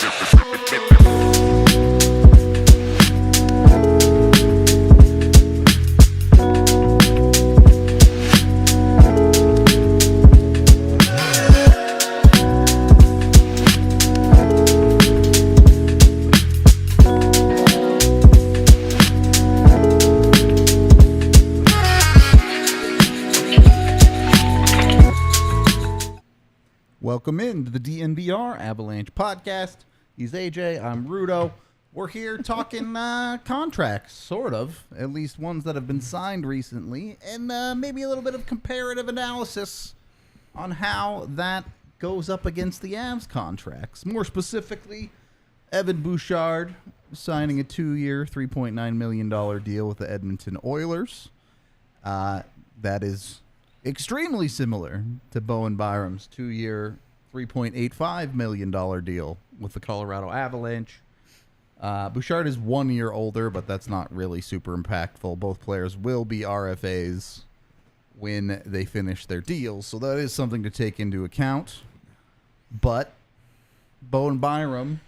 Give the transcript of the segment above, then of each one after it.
Welcome in to the DNVR Avalanche Podcast. He's AJ, I'm Rudo. We're here talking contracts, sort of, at least ones that have been signed recently, and maybe a little bit of comparative analysis on how that goes up against the Avs contracts. More specifically, Evan Bouchard signing a 2-year, $3.9 million deal with the Edmonton Oilers. That is extremely similar to Bowen Byram's 2-year, $3.85 million deal with the Colorado Avalanche. Bouchard is 1 year older, but that's not really super impactful. Both players will be RFAs when they finish their deals, so that is something to take into account. But Bowen Byram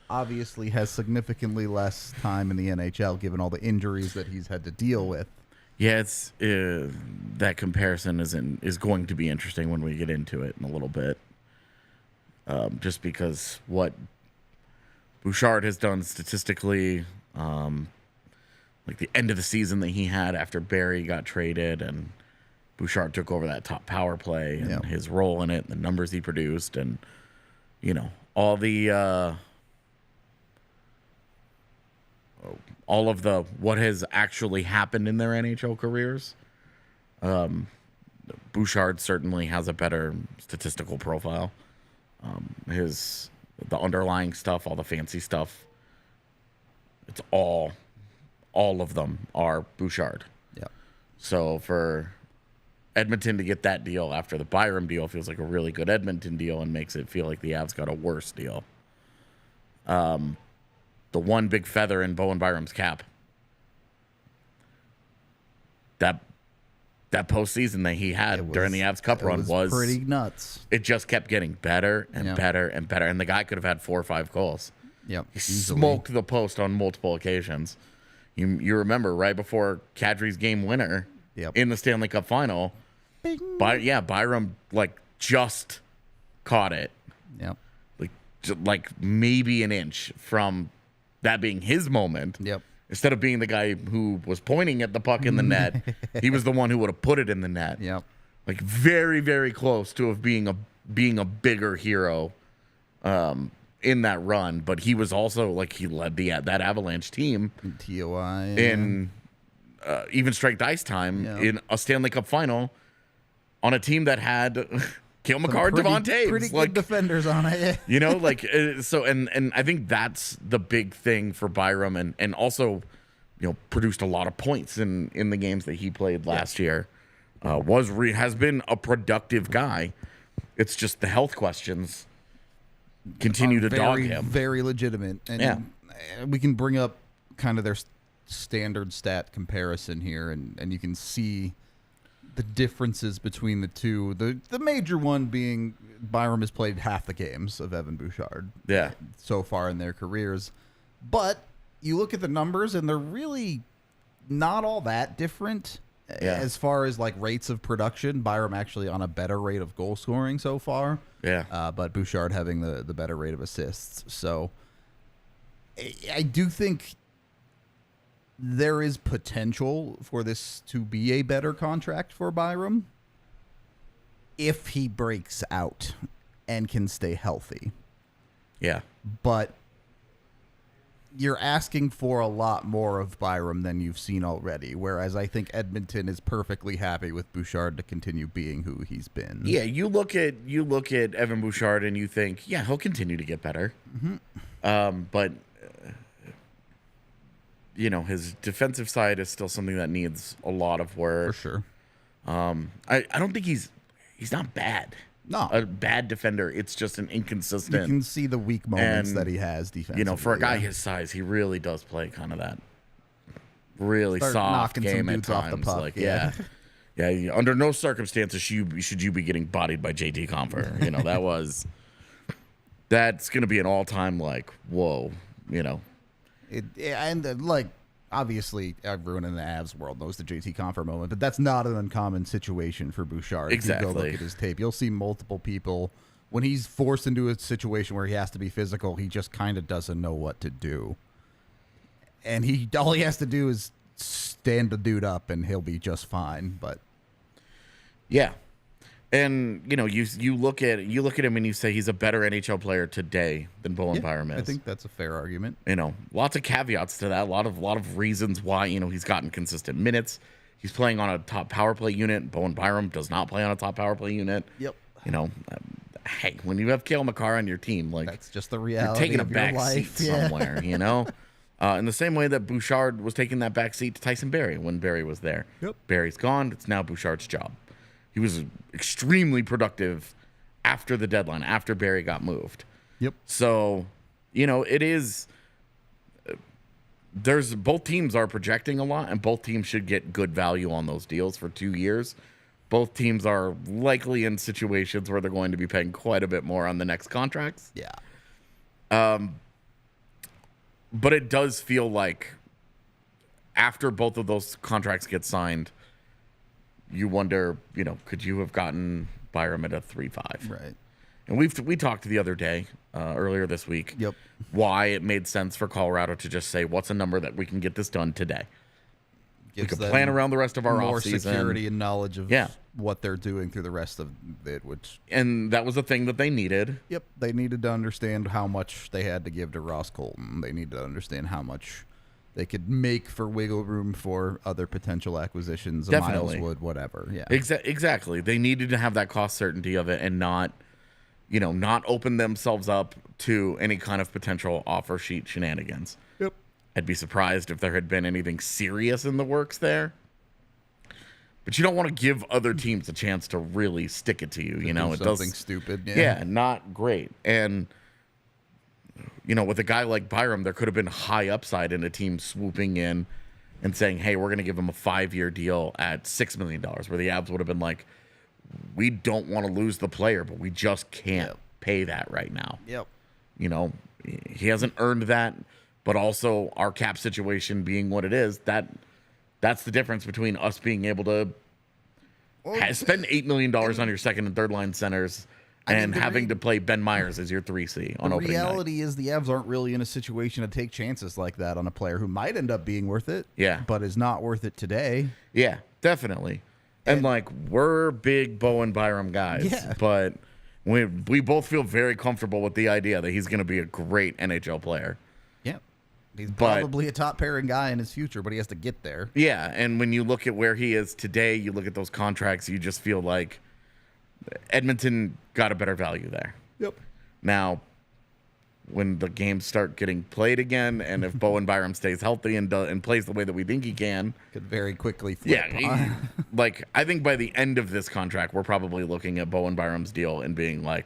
obviously has significantly less time in the NHL given all the injuries that he's had to deal with. Yeah, it's that comparison is going to be interesting when we get into it in a little bit. Just because what Bouchard has done statistically, like the end of the season that he had after Barrie got traded and Bouchard took over that top power play and his role in it, and the numbers he produced, and all of the what has actually happened in their NHL careers. Bouchard certainly has a better statistical profile. The underlying stuff, all the fancy stuff, it's all of them are Bouchard. Yeah. So for Edmonton to get that deal after the Byram deal feels like a really good Edmonton deal and makes it feel like the Avs got a worse deal. The one big feather in Bowen Byram's cap. That postseason that he had during the Avs Cup run was pretty nuts. It just kept getting better and better and better, and the guy could have had 4 or 5 goals. Yep, he smoked the post on multiple occasions. You remember right before Kadri's game winner in the Stanley Cup final, Byram just caught it. Yep, like maybe an inch from that being his moment. Yep. Instead of being the guy who was pointing at the puck in the net, he was the one who would have put it in the net. Yep. Like very, very close to being a bigger hero in that run. But he was also he led that Avalanche team TOI in even strength ice time in a Stanley Cup final on a team that had Cale Makar, Devon Toews, pretty good defenders on it. So and I think that's the big thing for Byram, and also produced a lot of points in the games that he played last year. Has been a productive guy. It's just the health questions continue to dog him. Very legitimate, and we can bring up kind of their standard stat comparison here, and you can see the differences between the two. The major one being Byram has played half the games of Evan Bouchard so far in their careers. But you look at the numbers, and they're really not all that different as far as rates of production. Byram actually on a better rate of goal scoring so far. But Bouchard having the better rate of assists. So I do think there is potential for this to be a better contract for Byram if he breaks out and can stay healthy. Yeah. But you're asking for a lot more of Byram than you've seen already, whereas I think Edmonton is perfectly happy with Bouchard to continue being who he's been. Yeah, you look at Evan Bouchard and you think, he'll continue to get better. Mm-hmm. But his defensive side is still something that needs a lot of work. For sure. I don't think he's not bad. No. A bad defender. It's just an inconsistent. You can see the weak moments that he has defensively. For a guy his size, he really does play kind of that really soft game at times. Off the puck, Yeah, under no circumstances should you be getting bodied by JT Compher. That was that's going to be an all-time, like, whoa, you know. Obviously, everyone in the Avs world knows the JT Compher moment, but that's not an uncommon situation for Bouchard. Exactly. If you go look at his tape, you'll see multiple people. When he's forced into a situation where he has to be physical, he just kind of doesn't know what to do. And all he has to do is stand the dude up, and he'll be just fine. But yeah. And, you know, you look at him and you say he's a better NHL player today than Bowen Byram is. I think that's a fair argument. You know, lots of caveats to that. A lot of reasons why, you know, he's gotten consistent minutes. He's playing on a top power play unit. Bowen Byram does not play on a top power play unit. Yep. You know, hey, when you have Cale Makar on your team, like, that's just the reality. You're taking a of back your life. seat somewhere, you know. In the same way that Bouchard was taking that back seat to Tyson Barrie when Barrie was there. Yep. Barrie's gone. It's now Bouchard's job. He was extremely productive after the deadline, after Barrie got moved. Yep. So, you know, it is. Both teams are projecting a lot, and both teams should get good value on those deals for 2 years. Both teams are likely in situations where they're going to be paying quite a bit more on the next contracts. Yeah. But it does feel like after both of those contracts get signed, you wonder, you know, could you have gotten Byram at a 3.5? Right. And we talked the other day, earlier this week, Yep. why it made sense for Colorado to just say, what's a number that we can get this done today? Gives we can them plan around the rest of our more offseason. security and knowledge of what they're doing through the rest of it, And that was the thing that they needed. Yep. They needed to understand how much they had to give to Ross Colton. They needed to understand how much they could make for wiggle room for other potential acquisitions, Definitely. Miles Wood, whatever. Yeah. Exactly. They needed to have that cost certainty of it and not open themselves up to any kind of potential offer sheet shenanigans. Yep. I'd be surprised if there had been anything serious in the works there. But you don't want to give other teams a chance to really stick it to you. You know, it does something stupid. Yeah, not great. And you know, with a guy like Byram, there could have been high upside in a team swooping in and saying, hey, we're going to give him a 5-year deal at $6 million, where the Avs would have been like, we don't want to lose the player, but we just can't pay that right now. Yep. You know, he hasn't earned that, but also our cap situation being what it is, that's the difference between us being able to spend $8 million on your second and third line centers and having to play Ben Myers as your 3C on opening night. The reality is the Avs aren't really in a situation to take chances like that on a player who might end up being worth it, but is not worth it today. Yeah, definitely. And like, we're big Bowen Byram guys, but we both feel very comfortable with the idea that he's going to be a great NHL player. Yeah. He's probably a top pairing guy in his future, but he has to get there. Yeah, and when you look at where he is today, you look at those contracts, you just feel like Edmonton got a better value there. Yep. Now, when the games start getting played again, and if Bowen Byram stays healthy and plays the way that we think he can, could very quickly flip. Yeah, like, I think by the end of this contract, we're probably looking at Bowen Byram's deal and being like,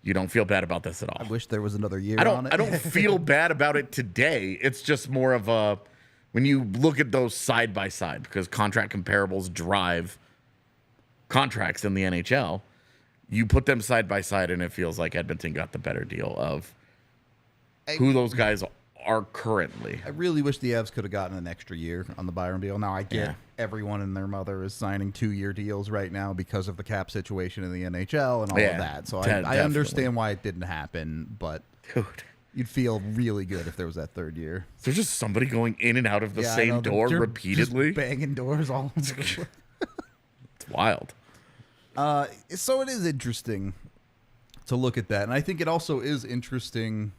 you don't feel bad about this at all. I wish there was another year on it. I don't feel bad about it today. It's just more of a, when you look at those side by side, because contract comparables drive contracts in the NHL, you put them side by side, and it feels like Edmonton got the better deal of who those guys are currently. I really wish the Avs could have gotten an extra year on the Byram deal. Now, I get everyone and their mother is signing 2-year deals right now because of the cap situation in the NHL and all of that. So I understand why it didn't happen, but you'd feel really good if there was that third year. Is there just somebody going in and out of the same door repeatedly? Just banging doors all over the place. It's wild. So it is interesting to look at that. And I think it also is interesting,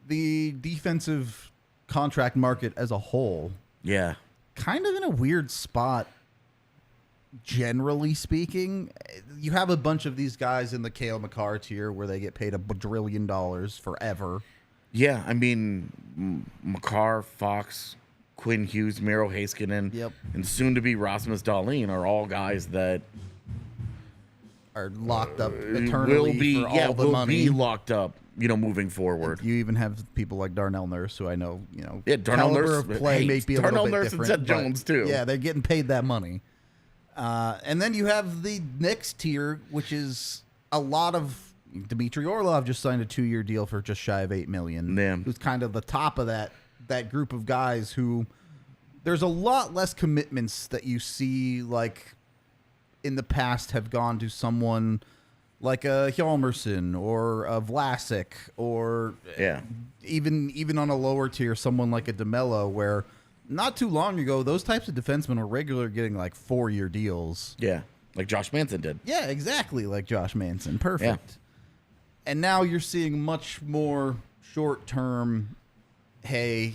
the defensive contract market as a whole. Yeah. Kind of in a weird spot, generally speaking. You have a bunch of these guys in the Cale Makar tier where they get paid $1 bajillion forever. Yeah, I mean, Makar, Fox, Quinn Hughes, Miro Heiskanen, and soon-to-be Rasmus Dahlin are all guys that are locked up eternally for all the money. Will be locked up, you know, moving forward. You even have people like Darnell Nurse, who I know, you know, Darnell Nurse of play may be a little bit Nurse different. and Seth Jones too. Yeah, they're getting paid that money. And then you have the next tier, which is a lot of Dmitry Orlov just signed a 2-year deal for just shy of $8 million. Yeah. Who's kind of the top of that group of guys who there's a lot less commitments that you see like in the past have gone to someone like a Hjalmarsson or a Vlasic or even on a lower tier, someone like a DeMello, where not too long ago, those types of defensemen were regular getting like 4-year deals. Yeah, like Josh Manson did. Yeah, exactly like Josh Manson. Perfect. Yeah. And now you're seeing much more short-term, hey,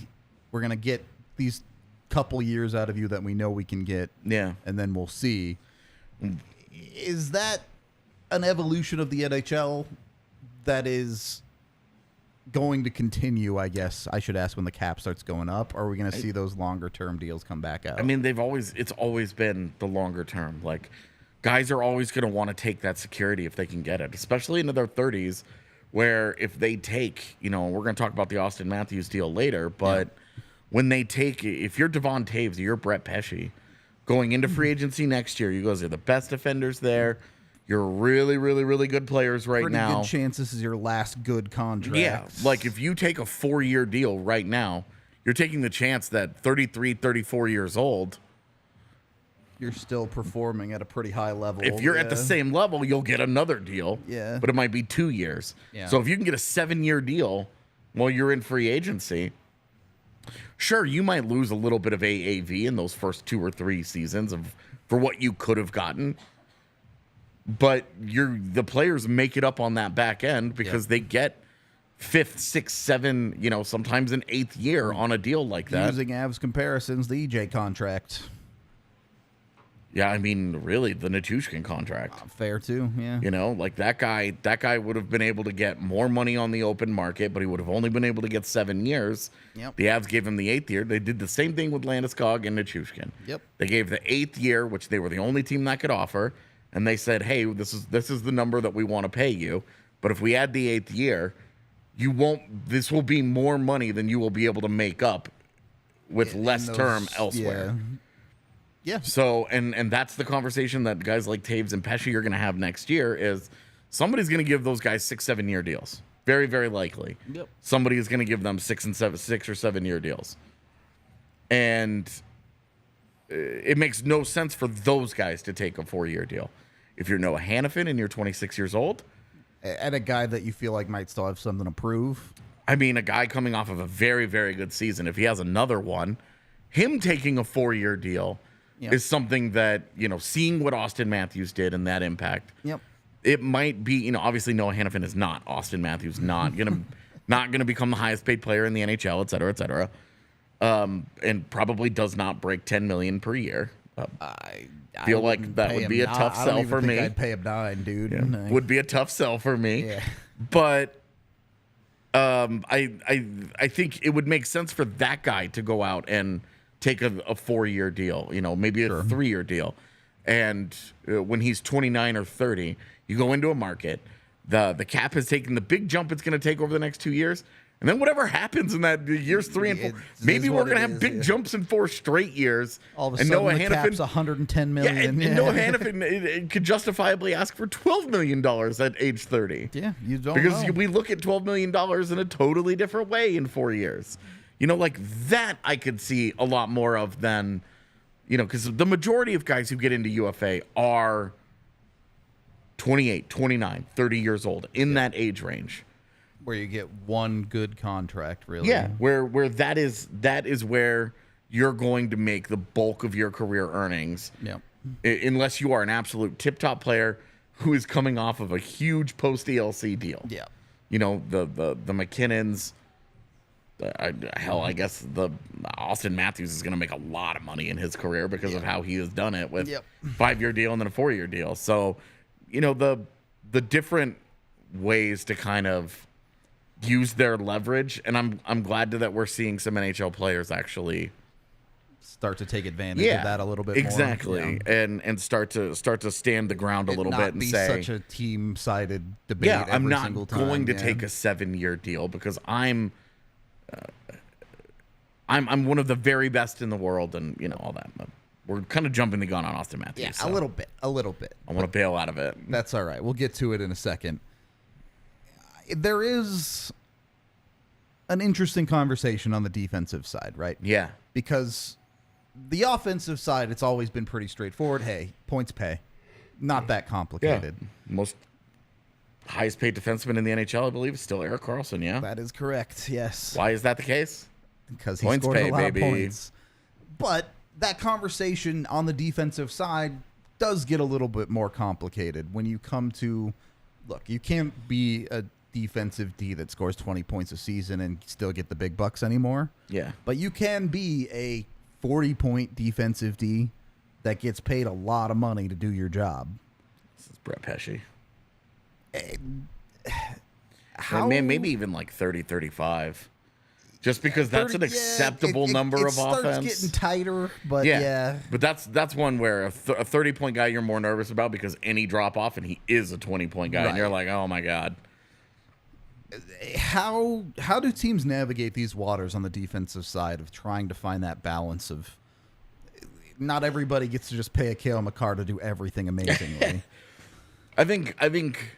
we're going to get these couple years out of you that we know we can get. Yeah. And then we'll see. Is that an evolution of the NHL that is going to continue, I guess I should ask, when the cap starts going up? Or are we going to see those longer-term deals come back out? I mean, it's always been the longer term. Like, guys are always going to want to take that security if they can get it, especially into their 30s, where if they take, we're going to talk about the Auston Matthews deal later, but when they take, if you're Devon Taves or you're Brett Pesce, going into free agency next year, you guys are the best defenders there. You're really, really, really good players now. Pretty good chance this is your last good contract. Yeah, like if you take a 4-year deal right now, you're taking the chance that 33, 34 years old, you're still performing at a pretty high level. If you're at the same level, you'll get another deal. Yeah. But it might be 2 years. Yeah. So if you can get a 7-year deal while you're in free agency, sure, you might lose a little bit of AAV in those first 2 or 3 seasons for what you could have gotten. But the players make it up on that back end because they get 5th, 6th, 7th, sometimes an 8th year on a deal like that. Using Avs comparisons, the EJ contract. Yeah, I mean, really, the Nichushkin contract. Fair too, yeah. Like that guy would have been able to get more money on the open market, but he would have only been able to get 7 years. Yep. The Avs gave him the 8th year. They did the same thing with Landeskog and Nichushkin. Yep. They gave the 8th year, which they were the only team that could offer, and they said, "Hey, this is the number that we want to pay you, but if we add the 8th year, this will be more money than you will be able to make up with less term elsewhere." Yeah. So, and that's the conversation that guys like Taves and Pesce are going to have next year is somebody's going to give those guys 6, 7-year deals. Very, very likely. Yep. Somebody is going to give them 6 or 7-year deals. And it makes no sense for those guys to take a 4-year deal. If you're Noah Hannafin and you're 26 years old. And a guy that you feel like might still have something to prove. I mean, a guy coming off of a very, very good season. If he has another one, him taking a 4-year deal is something that, seeing what Auston Matthews did and that impact. Yep. It might be, obviously Noah Hannafin is not Auston Matthews, not gonna become the highest paid player in the NHL, et cetera, and probably does not break $10 million per year. I feel like that would be a tough sell for me. I'd pay him $9, dude. Yeah. No. Would be a tough sell for me. Yeah. But I think it would make sense for that guy to go out and take a 4-year deal, maybe a 3-year deal. And when he's 29 or 30, you go into a market, the cap has taken the big jump it's going to take over the next 2 years. And then whatever happens in that years 3 and 4, maybe we're going to have big jumps in 4 straight years. All of a sudden, the cap's $110 million. Yeah, and Noah Hannafin it could justifiably ask for $12 million at age 30. Yeah, you don't because know. we look at $12 million in a totally different way in 4 years. Like that I could see a lot more of than, because the majority of guys who get into UFA are 28, 29, 30 years old, in that age range. Where you get one good contract, really. Yeah, where that is where you're going to make the bulk of your career earnings. Yeah. Unless you are an absolute tip-top player who is coming off of a huge post-ELC deal. Yeah. The McKinnons. I guess the Auston Matthews is going to make a lot of money in his career because of how he has done it with 5-year deal and then a 4-year deal. So, the different ways to kind of use their leverage, and I'm glad that we're seeing some NHL players actually start to take advantage of that a little bit exactly more. And start to stand the ground a little bit and say, such a team-sided debate. I'm not single time. going to take a 7-year deal because I'm one of the very best in the world, and all that. We're kind of jumping the gun on Auston Matthews. Yeah, a little bit. I want to bail out of it. That's all right. We'll get to it in a second. there is an interesting conversation on the defensive side, right? Yeah. Because the offensive side, it's always been pretty straightforward. Hey, points pay. Not that complicated. Yeah. Most highest paid defenseman in the NHL, I believe, is still Erik Karlsson, yeah? That is correct, yes. Why is that the case? Because he Points scored pay, a lot baby. of points. But that conversation on the defensive side does get a little bit more complicated when you come to, look, you can't be a defensive D that scores 20 points a season and still get the big bucks anymore. Yeah. But you can be a 40-point defensive D that gets paid a lot of money to do your job. This is Brett Pesce. How, Maybe even like 30, 35. Just because that's an acceptable number of offense. It starts getting tighter, but yeah. But that's one where a 30-point guy you're more nervous about because any drop-off, and he is a 20-point guy, and you're like, oh, my God. How do teams navigate these waters on the defensive side of trying to find that balance of not everybody gets to just pay a Cale Makar to do everything amazingly? I think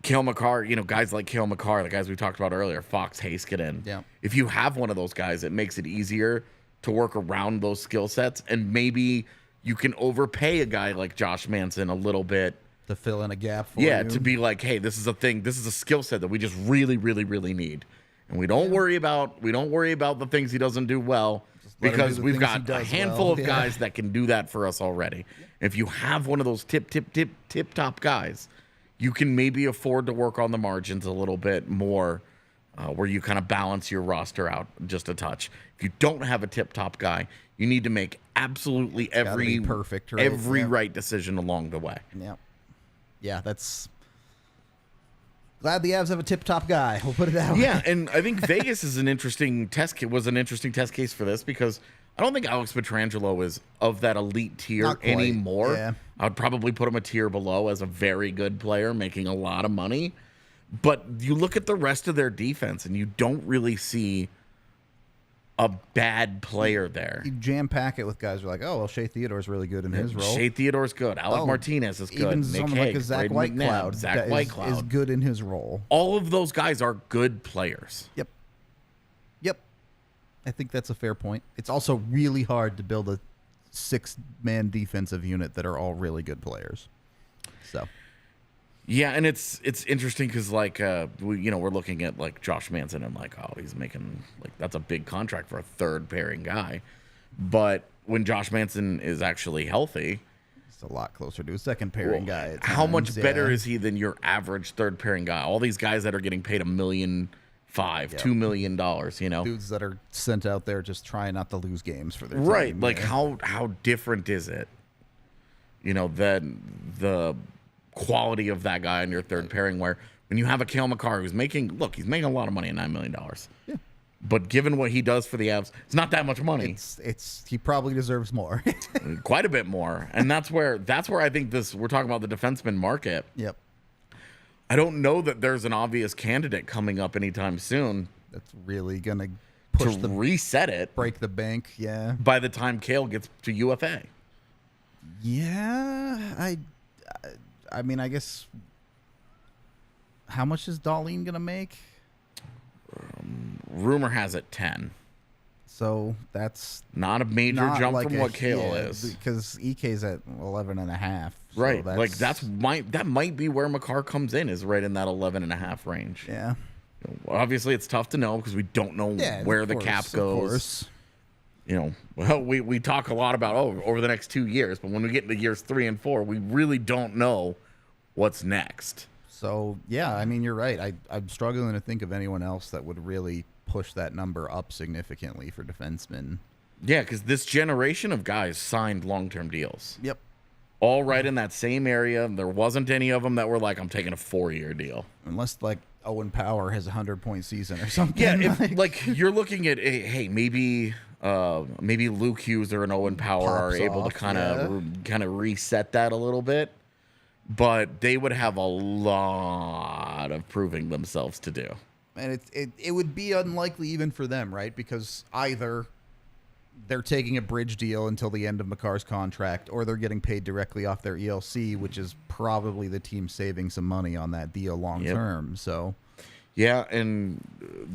Cale Makar, guys like Cale Makar, the guys we talked about earlier, Fox, Heiskanen. Yeah. If you have one of those guys, it makes it easier to work around those skill sets, and maybe you can overpay a guy like Josh Manson a little bit. To fill in a gap for you. To be like, hey, this is a thing. This is a skill set that we just really, really, really need. And we don't worry about the things he doesn't do well because we've got a handful of guys that can do that for us already. If you have one of those tip top guys, you can maybe afford to work on the margins a little bit more, where you kind of balance your roster out just a touch. If you don't have a tip top guy, you need to make absolutely every perfect, right? Right decision along the way. Yeah. Yeah, that's glad the Avs have a tip-top guy. We'll put it that way. Yeah, and I think Vegas is an interesting test case for this because I don't think Alex Pietrangelo is of that elite tier anymore. Yeah. I would probably put him a tier below as a very good player making a lot of money. But you look at the rest of their defense and you don't really see a bad player there. You jam-pack it with guys who are like, oh, well, Shea Theodore's really good in his role. Shea Theodore's good. Alec Martinez is good. Even Nick someone Hague, like a Zach Braden Whitecloud, McNabb, Zach Whitecloud is good in his role. All of those guys are good players. Yep. I think that's a fair point. It's also really hard to build a 6-man defensive unit that are all really good players. So... Yeah, and it's interesting because we're looking at like Josh Manson and like, oh, he's making that's a big contract for a third pairing guy, but when Josh Manson is actually healthy, it's a lot closer to a second pairing guy. How much better is he than your average third pairing guy? All these guys that are getting paid $1.5 million, $2 million, dudes that are sent out there just trying not to lose games for their team. Right? Like how different is it? Than the quality of that guy in your third pairing, where when you have a Cale Makar who's making a lot of money at $9 million. Yeah. But given what he does for the Avs, it's not that much money. He probably deserves more. Quite a bit more. And that's where I think we're talking about the defenseman market. Yep. I don't know that there's an obvious candidate coming up anytime soon. That's really gonna reset it. Break the bank, yeah. By the time Cale gets to UFA. Yeah, I mean, I guess. How much is Dahlin gonna make? Rumor has it 10. So that's not a major jump from what Cale is, because EK's at 11.5. So right, that might be where Makar comes in, is right in that 11.5 range. Yeah. Obviously, it's tough to know because we don't know where the cap goes. We talk a lot about over the next 2 years, but when we get into years 3 and 4, we really don't know what's next. So yeah, I mean, you're right. I'm struggling to think of anyone else that would really push that number up significantly for defensemen. Yeah, because this generation of guys signed long-term deals. Yep. All right in that same area. There wasn't any of them that were like, I'm taking a 4-year deal. Unless like Owen Power has a 100-point season or something. Yeah, if you're looking at, hey, maybe Luke Hughes or an Owen Power are able to kind of reset that a little bit. But they would have a lot of proving themselves to do. And it would be unlikely even for them, right? Because either they're taking a bridge deal until the end of Makar's contract, or they're getting paid directly off their ELC, which is probably the team saving some money on that deal long term. So, yeah, and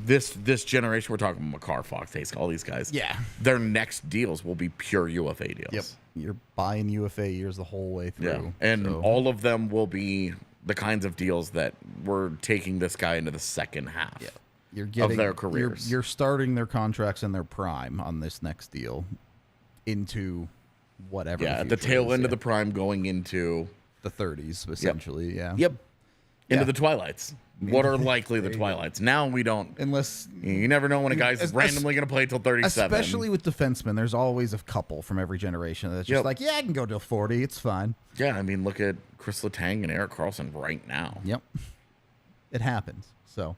this generation, we're talking Makar, Fox, Hayes, all these guys. Yeah, their next deals will be pure UFA deals. Yep, you're buying UFA years the whole way through. Yeah, and all of them will be the kinds of deals that we're taking this guy into the second half. Yeah. You're getting of their careers. You're starting their contracts in their prime on this next deal into whatever. Yeah, the tail end of the prime going into the 30s, essentially. Yep. Yeah. Into the twilights. What are likely the twilights? Now we don't. Unless you never know when a guy's randomly going to play till 37. Especially with defensemen, there's always a couple from every generation that's just like, yeah, I can go till 40. It's fine. Yeah, I mean, look at Chris Letang and Erik Karlsson right now. Yep. It happens. So.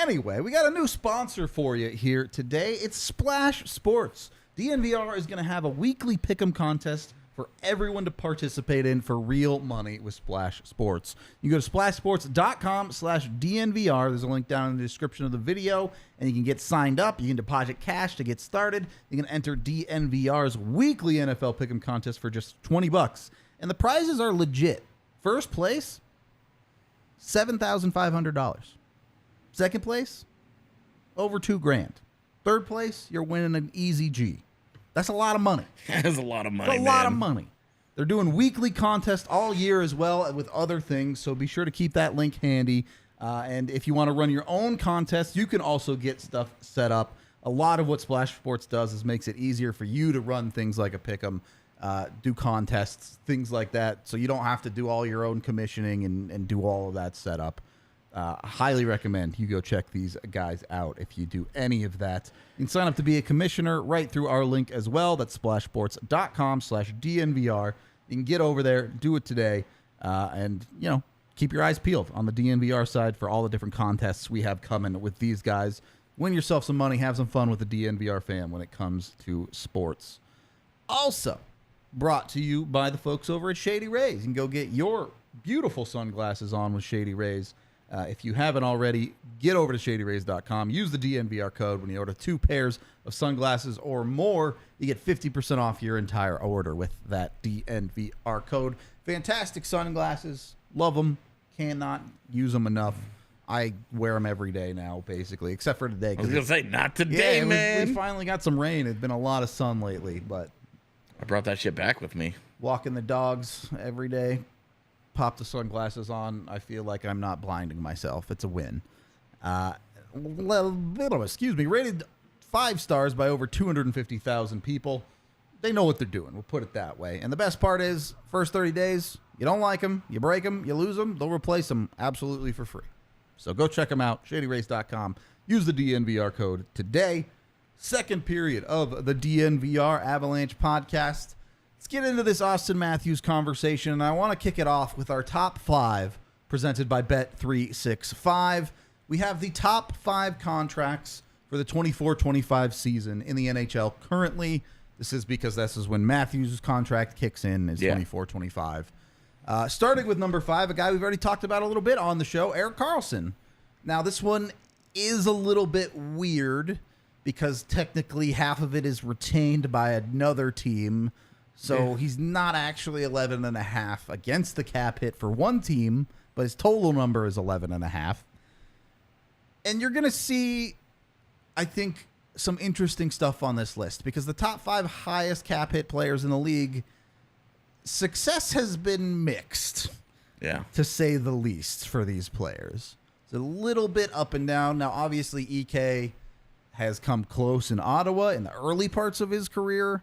Anyway, we got a new sponsor for you here today. It's Splash Sports. DNVR is going to have a weekly pick'em contest for everyone to participate in for real money with Splash Sports. You go to splashsports.com/DNVR. There's a link down in the description of the video, and you can get signed up. You can deposit cash to get started. You can enter DNVR's weekly NFL pick'em contest for just $20. And the prizes are legit. First place, $7,500. Second place, over $2,000. Third place, you're winning an easy G. That's a lot of money. That's a lot of money. That's a lot of money. They're doing weekly contests all year as well with other things, so be sure to keep that link handy. And if you want to run your own contest, you can also get stuff set up. A lot of what Splash Sports does is makes it easier for you to run things like a pick'em, do contests, things like that, so you don't have to do all your own commissioning and do all of that setup. Highly recommend you go check these guys out if you do any of that. You can sign up to be a commissioner right through our link as well. That's splashsports.com/DNVR. You can get over there, do it today, and, you know, keep your eyes peeled on the DNVR side for all the different contests we have coming with these guys. Win yourself some money, have some fun with the DNVR fam when it comes to sports. Also brought to you by the folks over at Shady Rays. You can go get your beautiful sunglasses on with Shady Rays. If you haven't already, get over to shadyrays.com. Use the DNVR code when you order 2 pairs of sunglasses or more. You get 50% off your entire order with that DNVR code. Fantastic sunglasses. Love them. Cannot use them enough. I wear them every day now, basically, except for today. I was going to say, not today, man. We finally got some rain. It's been a lot of sun lately, but I brought that shit back with me. Walking the dogs every day. Pop the sunglasses on. I feel like I'm not blinding myself. It's a win. Excuse me. Rated 5 stars by over 250,000 people. They know what they're doing. We'll put it that way. And the best part is, first 30 days, you don't like them, you break them, you lose them, they'll replace them absolutely for free. So go check them out. ShadyRays.com. Use the DNVR code today. Second period of the DNVR Avalanche Podcast. Let's get into this Auston Matthews conversation, and I want to kick it off with our top 5 presented by Bet365. We have the top 5 contracts for the 24-25 season in the NHL currently. This is because this is when Matthews' contract kicks in, is 24-25. Starting with number 5, a guy we've already talked about a little bit on the show, Erik Karlsson. Now, this one is a little bit weird because technically half of it is retained by another team. So he's not actually 11.5 against the cap hit for one team, but his total number is 11.5. And you're going to see, I think, some interesting stuff on this list because the top 5 highest cap hit players in the league, success has been mixed, to say the least, for these players. It's a little bit up and down. Now, obviously, EK has come close in Ottawa in the early parts of his career,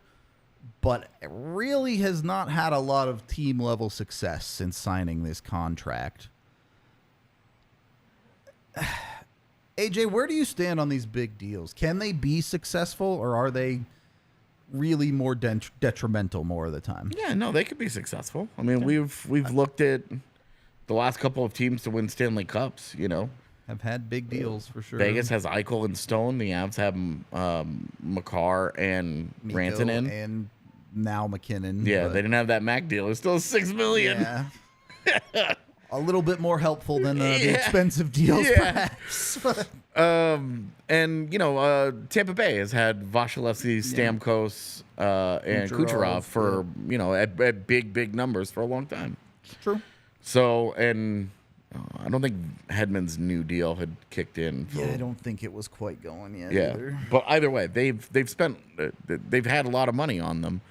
but really has not had a lot of team-level success since signing this contract. AJ, where do you stand on these big deals? Can they be successful, or are they really more detrimental more of the time? Yeah, no, they could be successful. I mean, we've looked at the last couple of teams to win Stanley Cups, you know. Have had big deals for sure. Vegas has Eichel and Stone. The Avs have Makar and Rantanen. And now McKinnon. Yeah, they didn't have that Mac deal. It's still $6 million. Yeah. A little bit more helpful than the expensive deals, perhaps. And, Tampa Bay has had Vasilevsky, Stamkos, and Kucherov for, at big numbers for a long time. It's true. So, and I don't think Hedman's new deal had kicked in. I don't think it was quite going yet either. But either way, they've had a lot of money on them.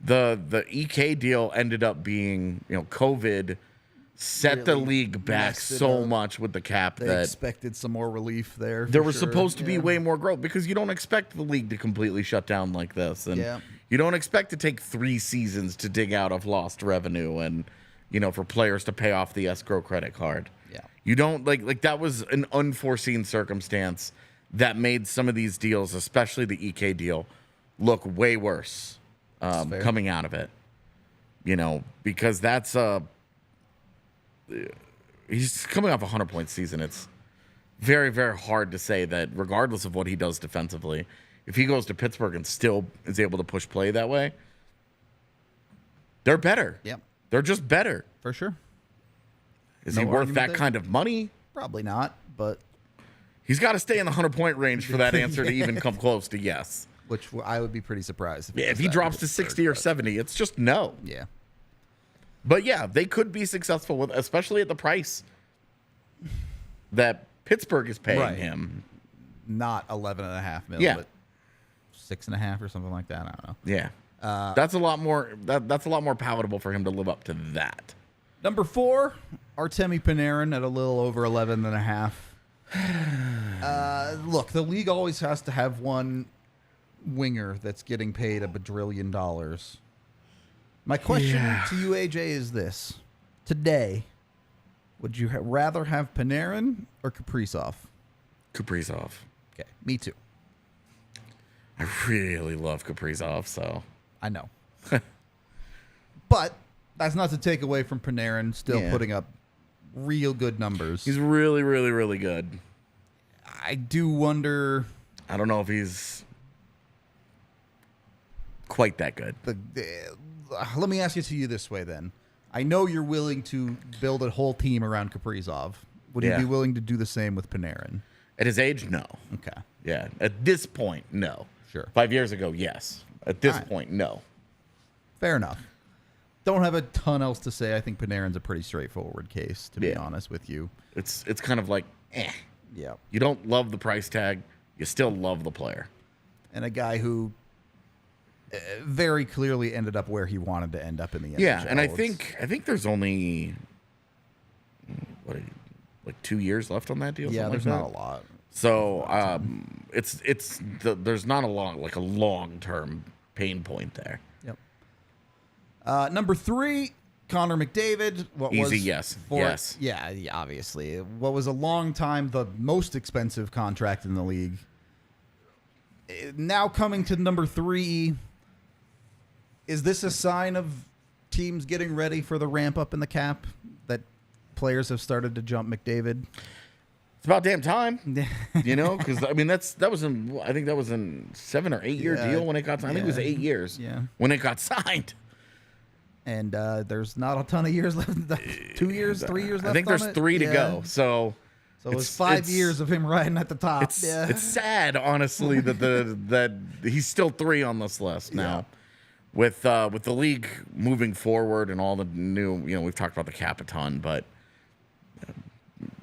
The EK deal ended up being, COVID set the league back so much with the cap they expected some more relief there. There was supposed to be way more growth because you don't expect the league to completely shut down like this. And you don't expect to take 3 seasons to dig out of lost revenue and, for players to pay off the escrow credit card. Yeah. You don't like that was an unforeseen circumstance that made some of these deals, especially the EK deal, look way worse coming out of it. Because that's he's coming off a 100-point season. It's very, very hard to say that regardless of what he does defensively, if he goes to Pittsburgh and still is able to push play that way, they're better. Yep. They're just better. For sure. Is he worth that kind of money? Probably not, but he's got to stay in the 100-point range for that answer to even come close to yes. Which I would be pretty surprised. If he drops to 60 or 70, it's just no. Yeah. But yeah, they could be successful with, especially at the price that Pittsburgh is paying him. Not $11.5 million, but 6.5 or something like that. I don't know. Yeah, that's a lot more. That's a lot more palatable for him to live up to that. Number 4, Artemi Panarin at a little over 11.5. Look, the league always has to have one winger that's getting paid $1 bajillion. My question to you, AJ, is this. Today, would you rather have Panarin or Kaprizov? Kaprizov. Okay, me too. I really love Kaprizov, so. I know. But that's not to take away from Panarin still putting up real good numbers. He's really, really, really good. I do wonder. I don't know if he's quite that good. Let me ask you this way then. I know you're willing to build a whole team around Kaprizov. Would you be willing to do the same with Panarin? At his age, no. Okay. Yeah. At this point, no. Sure. 5 years ago, yes. At this point, no. Fair enough. Don't have a ton else to say. I think Panarin's a pretty straightforward case, to be honest with you. It's kind of like, Yeah. You don't love the price tag. You still love the player. And a guy who very clearly ended up where he wanted to end up in the NHL. Yeah, and I think there's only 2 years left on that deal. Yeah, there's not a lot. So there's not a long-term pain point there. Yep. Number 3, Connor McDavid. Easy, yes. Yeah, obviously. What was a long time the most expensive contract in the league. Now coming to number 3. Is this a sign of teams getting ready for the ramp up in the cap that players have started to jump McDavid? It's about damn time, because I think that was in 7 or 8 year deal when it got signed. I think it was 8 years when it got signed. And there's not a ton of years left. 2 years, 3 years left. I think there's 3 to go. So it was 5 years of him riding at the top. It's sad, honestly, that he's still 3 on this list now. With the league moving forward and all the new, we've talked about the cap a ton, but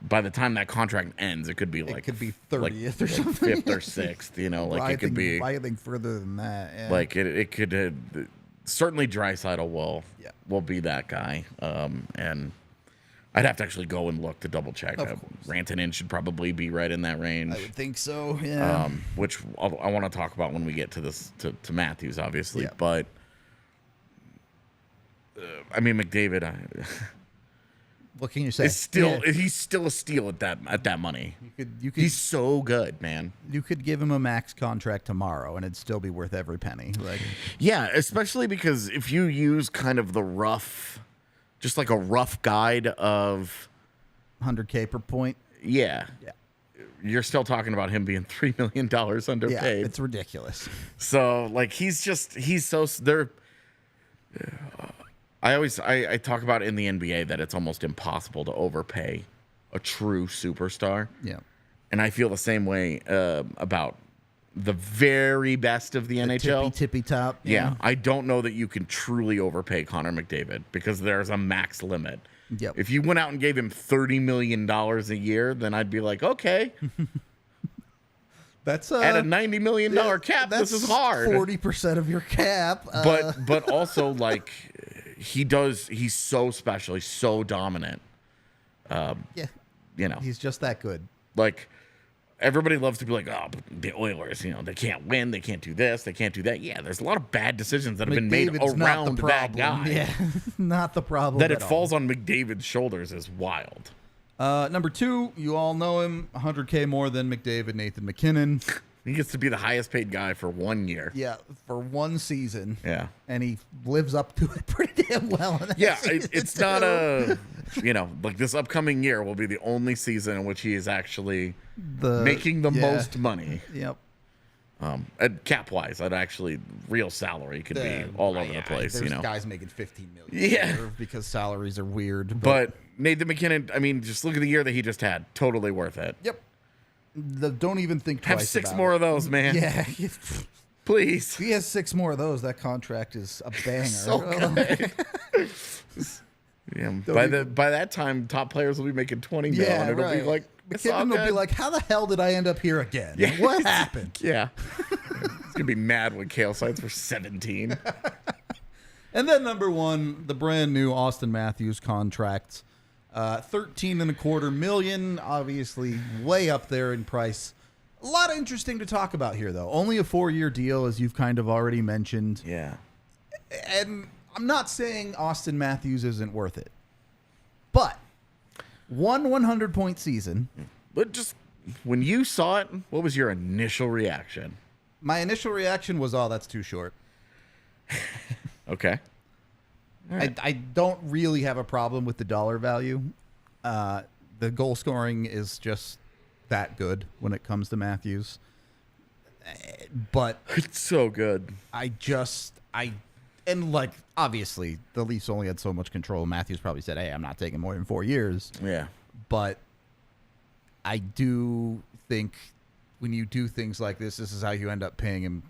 by the time that contract ends, it could be 30th or something, 5th or 6th. I think further than that. Yeah. It could certainly Draisaitl will be that guy, and I'd have to actually go and look to double check. Rantanen should probably be right in that range. I would think so. Yeah. Which I want to talk about when we get to this to Matthews, obviously, but. McDavid. What can you say? He's still a steal at that money. He's so good, man. You could give him a max contract tomorrow, and it'd still be worth every penny. Yeah, especially because if you use kind of the rough, just like a rough guide of $100K per point. Yeah. You're still talking about him being $3 million underpaid. Yeah, it's ridiculous. So he's so there. I talk about in the NBA that it's almost impossible to overpay a true superstar. Yeah. And I feel the same way about the very best of the NHL. Tippy top. Yeah. I don't know that you can truly overpay Connor McDavid because there's a max limit. Yep. If you went out and gave him $30 million a year, then I'd be like, okay. That's at a $90 million cap, this is hard. 40% of your cap. But also, like, he's so special. He's so dominant. Yeah. You know. He's just that good. Like, everybody loves to be like, oh, but the Oilers, they can't win. They can't do this. They can't do that. Yeah, there's a lot of bad decisions that have been made around that guy. Yeah, not the problem. That it falls on McDavid's shoulders is wild. Number 2, you all know him, $100K more than McDavid, Nathan MacKinnon. He gets to be the highest paid guy for 1 year. Yeah, for 1 season. Yeah. And he lives up to it pretty damn well. Yeah, it's not a, like this upcoming year will be the only season in which he is actually making the most money. Yep. And cap-wise, that actually real salary could be all over the place. There's guys making $15 million because salaries are weird. But Nathan MacKinnon, I mean, just look at the year that he just had. Totally worth it. Yep. Don't even think twice. Have 6 more of those, man. Yeah. Please. If he has 6 more of those, that contract is a banger. So good. Yeah. By that time, top players will be making $20 million. Yeah, It'll be like, McKinnon will be like, how the hell did I end up here again? Yeah. What happened? Yeah. He's going to be mad when Kale signs for 17. And then number 1, the brand new Auston Matthews contract. $13.25 million, obviously way up there in price. A lot of interesting to talk about here, though. Only a 4-year deal, as you've kind of already mentioned. Yeah. And I'm not saying Auston Matthews isn't worth it. But 100-point season. But just when you saw it, what was your initial reaction? My initial reaction was, oh, that's too short. Okay. Right. I don't really have a problem with the dollar value. The goal scoring is just that good when it comes to Matthews. But it's so good. And like, obviously, the Leafs only had so much control. Matthews probably said, hey, I'm not taking more than 4 years. Yeah. But I do think when you do things like this is how you end up paying him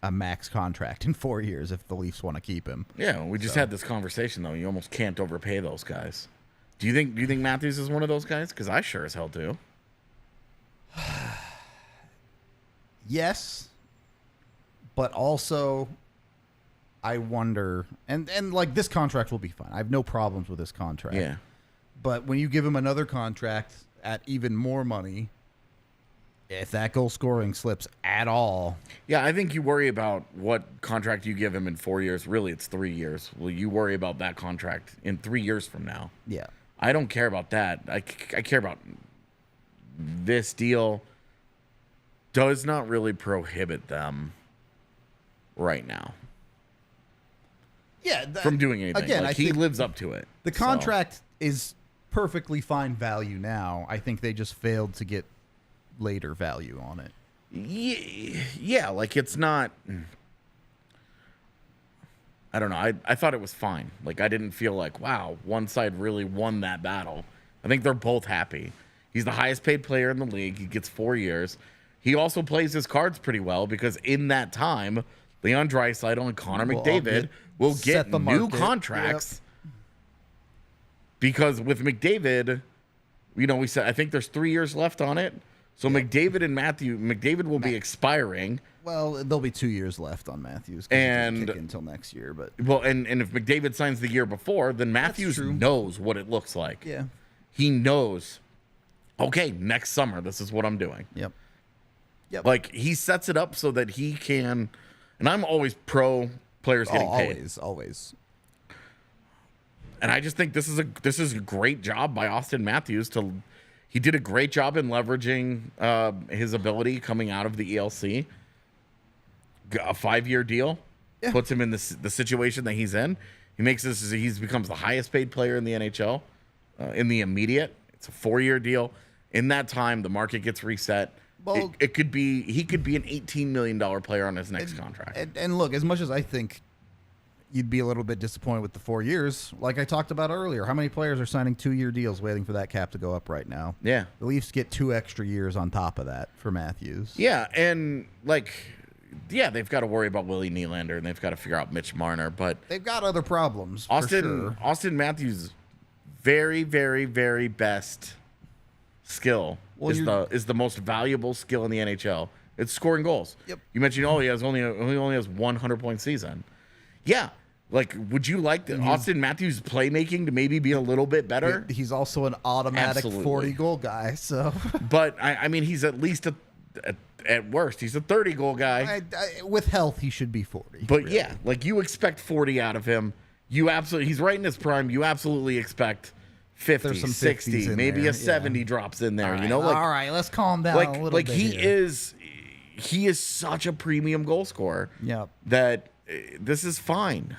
a max contract in 4 years if the Leafs want to keep him. Yeah, we just had this conversation, though. You almost can't overpay those guys. Do you think Matthews is one of those guys? Because I sure as hell do. Yes. But also, I wonder, and like this contract will be fine. I have no problems with this contract. Yeah. But when you give him another contract at even more money, if that goal scoring slips at all. Yeah, I think you worry about what contract you give him in 4 years. Really, it's 3 years. Well, you worry about that contract in 3 years from now. Yeah. I don't care about that. I care about this deal does not really prohibit them right now. Yeah. From doing anything. Again, like, he lives up to it. The contract is perfectly fine value now. I think they just failed to get later value on it. Yeah, like it's not. I don't know. I thought it was fine. Like I didn't feel like, wow, one side really won that battle. I think they're both happy. He's the highest paid player in the league. He gets 4 years. He also plays his cards pretty well because in that time, Leon Draisaitl and Connor McDavid will get new contracts. Yep. Because with McDavid, we said I think there's 3 years left on it. So McDavid will be expiring. Well, there'll be 2 years left on Matthews and until next year. But and if McDavid signs the year before, then Matthews knows what it looks like. Yeah, he knows. Okay, next summer, this is what I'm doing. Yep. Like he sets it up so that he can. And I'm always pro players getting paid. Always. And I just think this is a great job by Auston Matthews to. He did a great job in leveraging his ability coming out of the ELC. A 5-year deal puts him in the situation that he's in. He becomes the highest paid player in the NHL in the immediate. It's a 4-year deal. In that time, the market gets reset. Well, he could be an $18 million player on his next contract. And look, as much as I think, you'd be a little bit disappointed with the 4 years. Like I talked about earlier, how many players are signing 2-year deals waiting for that cap to go up right now? Yeah. The Leafs get 2 extra years on top of that for Matthews. Yeah, and they've got to worry about Willie Nylander, and they've got to figure out Mitch Marner, but They've got other problems, for sure. Auston Matthews' very, very, very best skill is the most valuable skill in the NHL. It's scoring goals. Yep. You mentioned, he only has 100-point season. Yeah. Like, would you like Auston Matthews' playmaking to maybe be a little bit better? He's also an automatic 40-goal guy, so. But, I mean, he's at least at worst, he's a 30-goal guy. With health, he should be 40. But, really. Yeah, like, you expect 40 out of him. He's right in his prime. You absolutely expect 50, There's some 60, maybe there. a 70 drops in there. All right. You know, like, all right, let's calm down a little bit. He is such a premium goal scorer. Yep. That this is fine.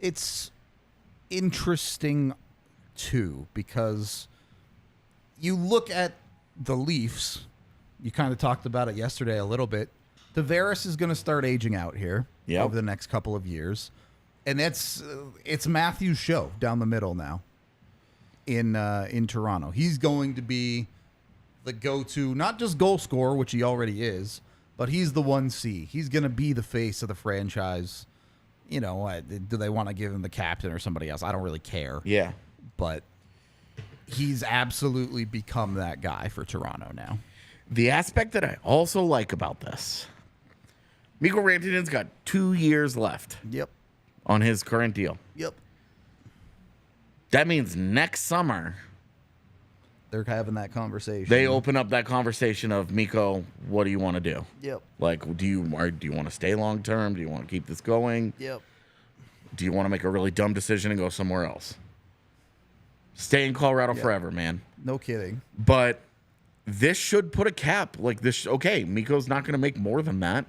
It's interesting too, because you look at the Leafs. You kind of talked about it yesterday a little bit. Tavares is going to start aging out here over the next couple of years, and it's Matthews' show down the middle now in Toronto. He's going to be the go-to, not just goal scorer, which he already is, but he's the 1C. He's going to be the face of the franchise. You know, do they want to give him the captain or somebody else? I don't really care. Yeah. But he's absolutely become that guy for Toronto now. The aspect that I also like about this, Mikko Rantanen's got 2 years left. Yep. On his current deal. Yep. That means next summer they're having that conversation. They open up that conversation of, Mikko, what do you want to do? Yep. Like, do you want to stay long term? Do you want to keep this going? Yep. Do you want to make a really dumb decision and go somewhere else? Stay in Colorado forever, man. No kidding. But this should put a cap. Like this. Okay, Mikko's not going to make more than that.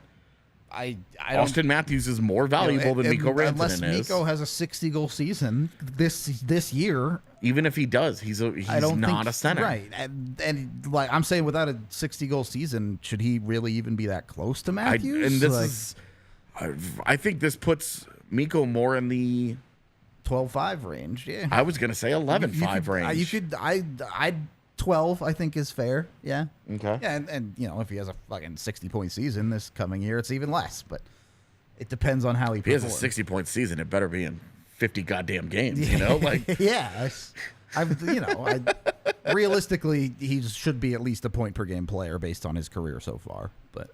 Auston Matthews is more valuable than Mikko Rantanen unless is. Mikko has a 60-goal season this year. Even if he does, he's not a center. Right. And like I'm saying, without a 60-goal season, should he really even be that close to Matthews? I think this puts Mikko more in the 12-5 range. Yeah. I was going to say 11-5 range. You could. I 12, I think, is fair. Yeah. Okay. Yeah, and you know, if he has a fucking 60-point season this coming year, it's even less. But it depends on how he performs. If he has a 60-point season, it better be in 50 goddamn games. You know, like yeah. Realistically, he should be at least a point per game player based on his career so far. But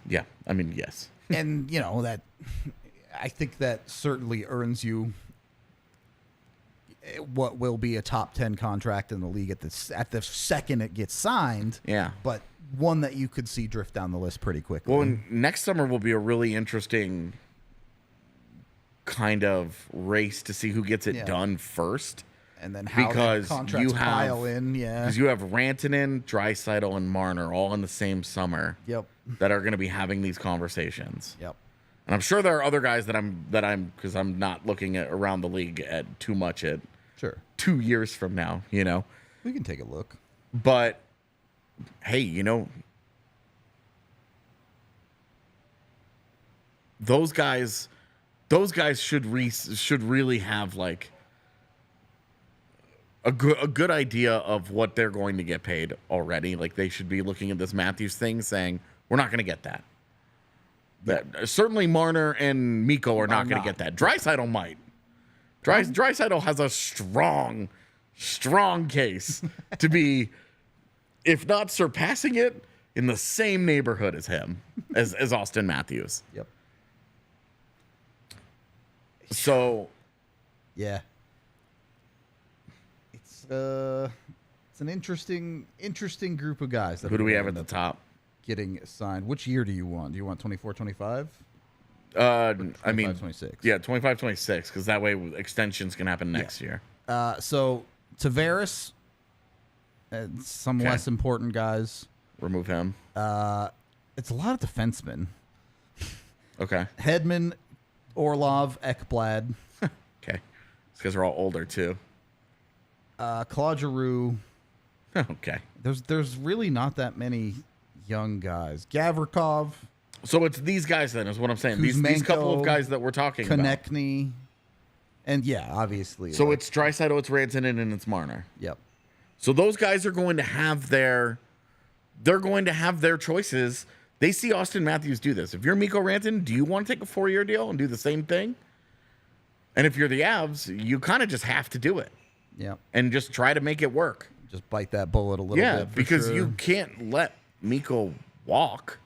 yeah, I mean, yes. And you know that, I think that certainly earns you what will be a top 10 contract in the league at the second it gets signed. Yeah. But one that you could see drift down the list pretty quickly. Well, next summer will be a really interesting kind of race to see who gets it done first. And then how the contracts pile in. Yeah. Because you have Rantanen, Draisaitl, and Marner all in the same summer. Yep. That are going to be having these conversations. Yep. And I'm sure there are other guys that I'm because I'm not looking at around the league at too much at 2 years from now, you know. We can take a look. But hey, you know, those guys should really have like a good idea of what they're going to get paid already. Like they should be looking at this Matthews thing saying, we're not going to get that. Certainly Marner and Mikko are not going to get that. Draisaitl might. Draisaitl has a strong case to be, if not surpassing it, in the same neighborhood as him, as Auston Matthews. Yep. So, yeah, it's an interesting group of guys. Who do we have at the top? Getting signed. Which year do you want? Do you want 24, 25? I mean, 26. Yeah, 25, 26, because that way extensions can happen next year. So Tavares, some less important guys. Remove him. It's a lot of defensemen. Okay. Hedman, Orlov, Ekblad. Okay. These guys are all older too. Claude Giroux. Okay. There's really not that many young guys. Gavrikov. So it's these guys then, is what I'm saying. These couple of guys that we're talking about. Konechny, and yeah, obviously. So it's Draisaitl, it's Rantanen, and it's Marner. Yep. So those guys are going to have their choices. They see Auston Matthews do this. If you're Mikko Rantanen, do you want to take a 4-year deal and do the same thing? And if you're the Avs, you kind of just have to do it. Yeah. And just try to make it work. Just bite that bullet a little bit. Yeah, because you can't let Mikko walk,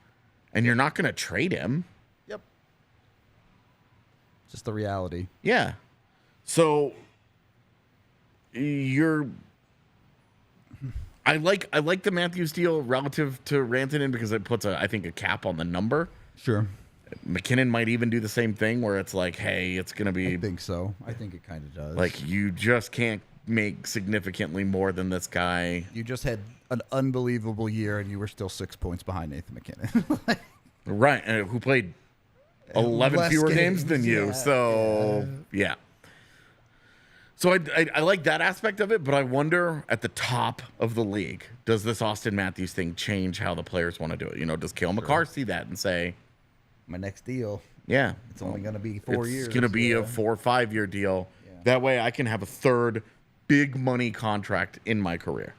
and you're not going to trade him. Yep. Just the reality. Yeah. So I like the Matthews deal relative to Rantanen because it puts I think a cap on the number. Sure. McKinnon might even do the same thing where it's like, hey, it's going to be. I think so. I think it kind of does. Like, you just can't make significantly more than this guy. You just had an unbelievable year, and you were still 6 points behind Nathan McKinnon. Right. And who played 11 fewer games than you. Yeah. So, yeah. So I like that aspect of it, but I wonder at the top of the league, does this Auston Matthews thing change how the players want to do it? You know, does Cale Makar see that and say, my next deal, yeah, it's only going to be 4 years. It's going to be a 4 or 5 year deal. Yeah. That way I can have a third big money contract in my career.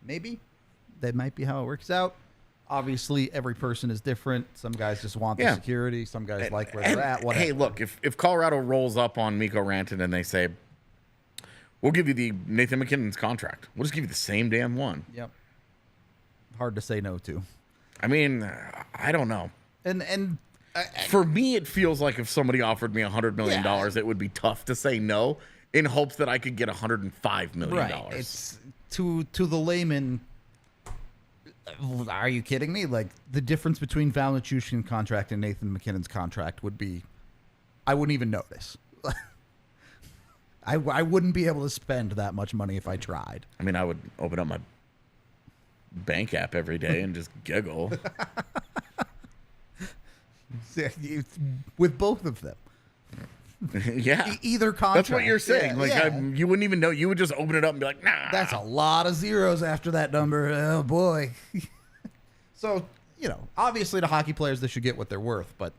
Maybe. That might be how it works out. Obviously, every person is different. Some guys just want the security. Some guys like where they're at. Whatever. Hey, look, if Colorado rolls up on Mikko Rantanen and they say, we'll give you the Nathan McKinnon's contract. We'll just give you the same damn one. Yep. Hard to say no to. I mean, I don't know. And for me, it feels like if somebody offered me $100 million, it would be tough to say no in hopes that I could get $105 million. Right. It's to the layman. Are you kidding me? Like, the difference between Val Nichushkin's contract and Nathan McKinnon's contract would be, I wouldn't even notice. I wouldn't be able to spend that much money if I tried. I mean, I would open up my bank app every day and just giggle. With both of them. Yeah. Either contract. That's what you're saying. You wouldn't even know. You would just open it up and be like, nah. That's a lot of zeros after that number. Oh, boy. So, obviously to hockey players, they should get what they're worth. But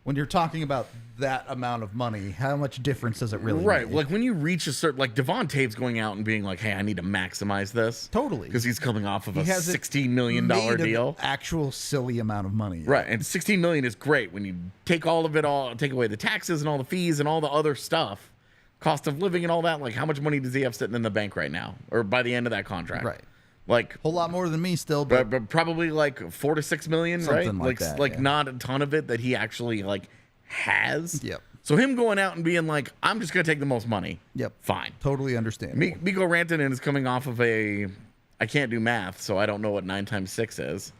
when you're talking about that amount of money, how much difference does it really make? Like when you reach a certain, like Devon Taves going out and being like, hey, I need to maximize this. Totally. Because he's coming off of a $16 million deal. Actual silly amount of money. Right. And $16 million is great when you take all of it, take away the taxes and all the fees and all the other stuff, cost of living and all that. Like, how much money does he have sitting in the bank right now? Or by the end of that contract? Right. Like, a whole lot more than me still, but probably like $4 to $6 million, something right? like that, not a ton of it that he actually has. Yep. So him going out and being like, I'm just gonna take the most money. Yep. Fine. Totally understand. Mikko Rantanen is coming off of I can't do math, so I don't know what 9 times 6 is.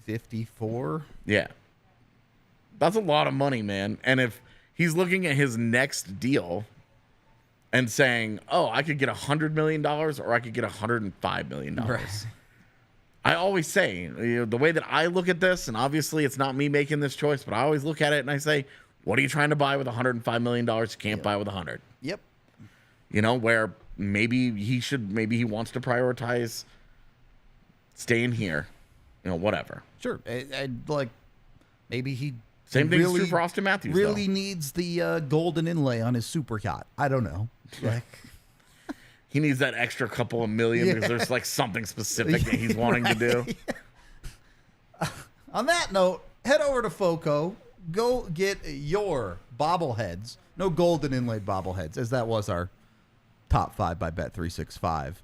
54. Yeah. That's a lot of money, man. And if he's looking at his next deal and saying, oh, I could get $100 million or I could get $105 million. Right. I always say, the way that I look at this, and obviously it's not me making this choice, but I always look at it and I say, what are you trying to buy with $105 million you can't buy with 100? Yep. Where maybe he wants to prioritize staying here, whatever. Sure. Like, maybe he Same thing's true for Auston Matthews. Really needs the golden inlay on his super yacht. I don't know. Like, he needs that extra couple of million because there's like something specific that he's wanting to do. On that note, head over to FOCO. Go get your bobbleheads. No golden inlaid bobbleheads, as that was our top 5 by Bet365.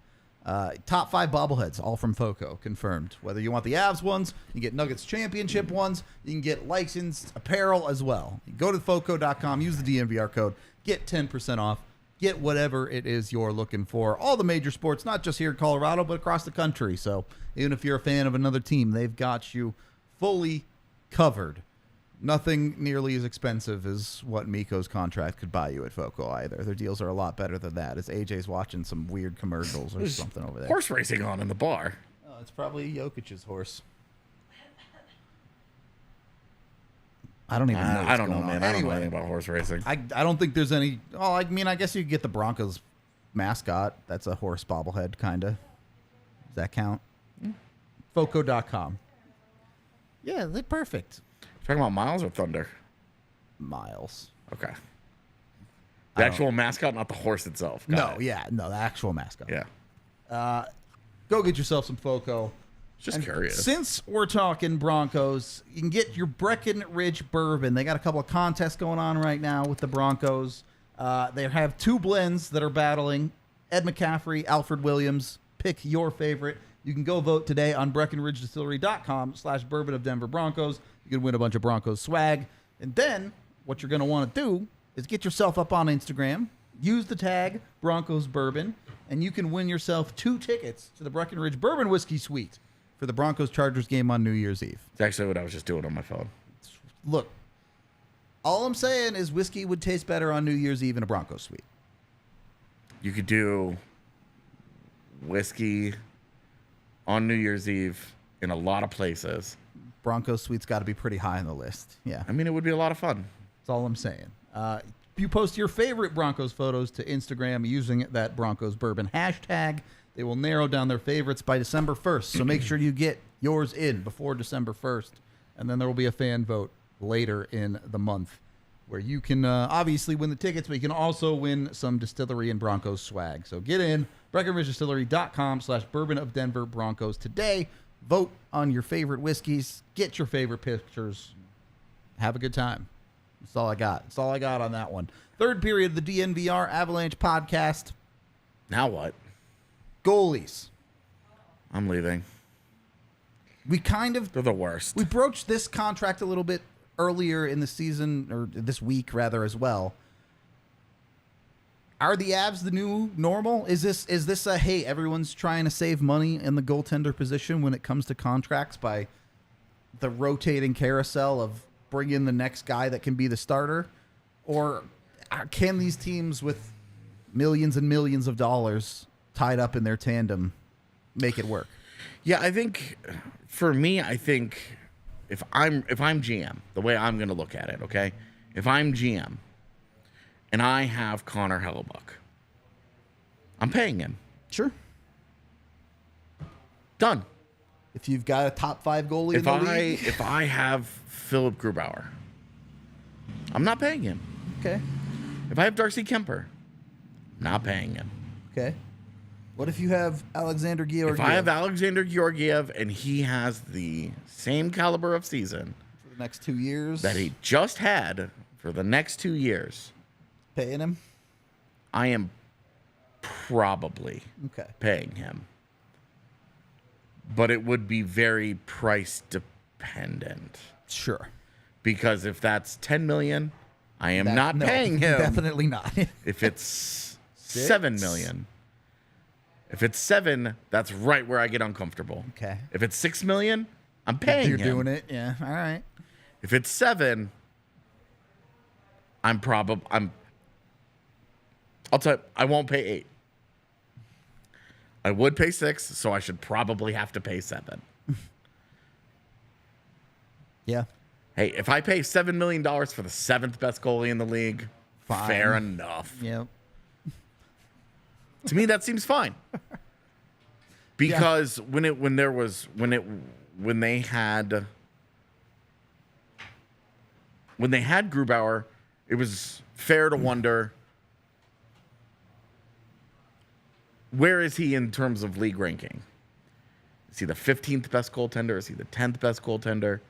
Top 5 bobbleheads, all from FOCO, confirmed. Whether you want the Avs ones, you get Nuggets Championship ones, you can get licensed apparel as well. You go to FOCO.com, use the DNVR code, get 10% off, get whatever it is you're looking for. All the major sports, not just here in Colorado, but across the country. So even if you're a fan of another team, they've got you fully covered. Nothing nearly as expensive as what Mikko's contract could buy you at FOCO either. Their deals are a lot better than that, as AJ's watching some weird commercials or something over there. Horse racing on in the bar. Oh, it's probably Jokic's horse. I don't even know. I don't know, man. Anyway, I don't know anything about horse racing. I don't think there's any. Oh, I mean, I guess you could get the Broncos mascot. That's a horse bobblehead, kind of. Does that count? FOCO.com. Yeah, they're perfect. Talking about Miles or Thunder? Miles. Okay. The actual mascot, not the horse itself. Got it. The actual mascot. Yeah. Go get yourself some FOCO. Just curious. Since we're talking Broncos, you can get your Breckenridge bourbon. They got a couple of contests going on right now with the Broncos. They have 2 blends that are battling. Ed McCaffrey, Alfred Williams. Pick your favorite. You can go vote today on BreckenridgeDistillery.com/Bourbon of Denver Broncos. You can win a bunch of Broncos swag. And then what you're going to want to do is get yourself up on Instagram. Use the tag Broncos Bourbon, and you can win yourself 2 tickets to the Breckenridge Bourbon Whiskey Suite for the Broncos-Chargers game on New Year's Eve. It's actually what I was just doing on my phone. Look, all I'm saying is whiskey would taste better on New Year's Eve in a Broncos suite. You could do whiskey on New Year's Eve in a lot of places. Broncos suite's got to be pretty high on the list. Yeah. I mean, it would be a lot of fun. That's all I'm saying. You post your favorite Broncos photos to Instagram using that Broncos Bourbon hashtag. They will narrow down their favorites by December 1st. So make sure you get yours in before December 1st. And then there will be a fan vote later in the month where you can obviously win the tickets, but you can also win some Distillery and Broncos swag. So get in, BreckenridgeDistillery.com/Bourbon of Denver Broncos today. Vote on your favorite whiskeys. Get your favorite pictures. Have a good time. That's all I got. That's all I got on that one. Third period of the DNVR Avalanche podcast. Now what? Goalies. I'm leaving. They're the worst. We broached this contract a little bit earlier in the season, or this week rather, as well. Are the Avs the new normal? Is this a, hey, everyone's trying to save money in the goaltender position when it comes to contracts by the rotating carousel of bring in the next guy that can be the starter? Or can these teams with millions and millions of dollars tied up in their tandem make it work? Yeah, I think for me, if I'm GM, the way I'm going to look at it, okay? If I'm GM and I have Connor Hellebuck, I'm paying him. Sure. Done. If you've got a top 5 goalie in the league. If I have Philip Grubauer, I'm not paying him. Okay. If I have Darcy Kemper, not paying him. Okay. What if you have Alexander Georgiev? If I have Alexander Georgiev and he has the same caliber of season for the next 2 years that he just had for the next 2 years, paying him? I am probably paying him. But it would be very price dependent. Sure. Because if that's $10 million, I am not paying him. Definitely not. If it's $7 million. If it's 7, that's right where I get uncomfortable. Okay. If it's $6 million, I'm paying him. You're doing it, yeah. All right. If it's 7, I'll tell you, I won't pay 8. I would pay 6, so I should probably have to pay 7. Yeah. Hey, if I pay $7 million for the 7th best goalie in the league, fine. Fair enough. Yep. To me, that seems fine. Because when they had Grubauer, it was fair to wonder, where is he in terms of league ranking? Is he the 15th best goaltender? Is he the 10th best goaltender?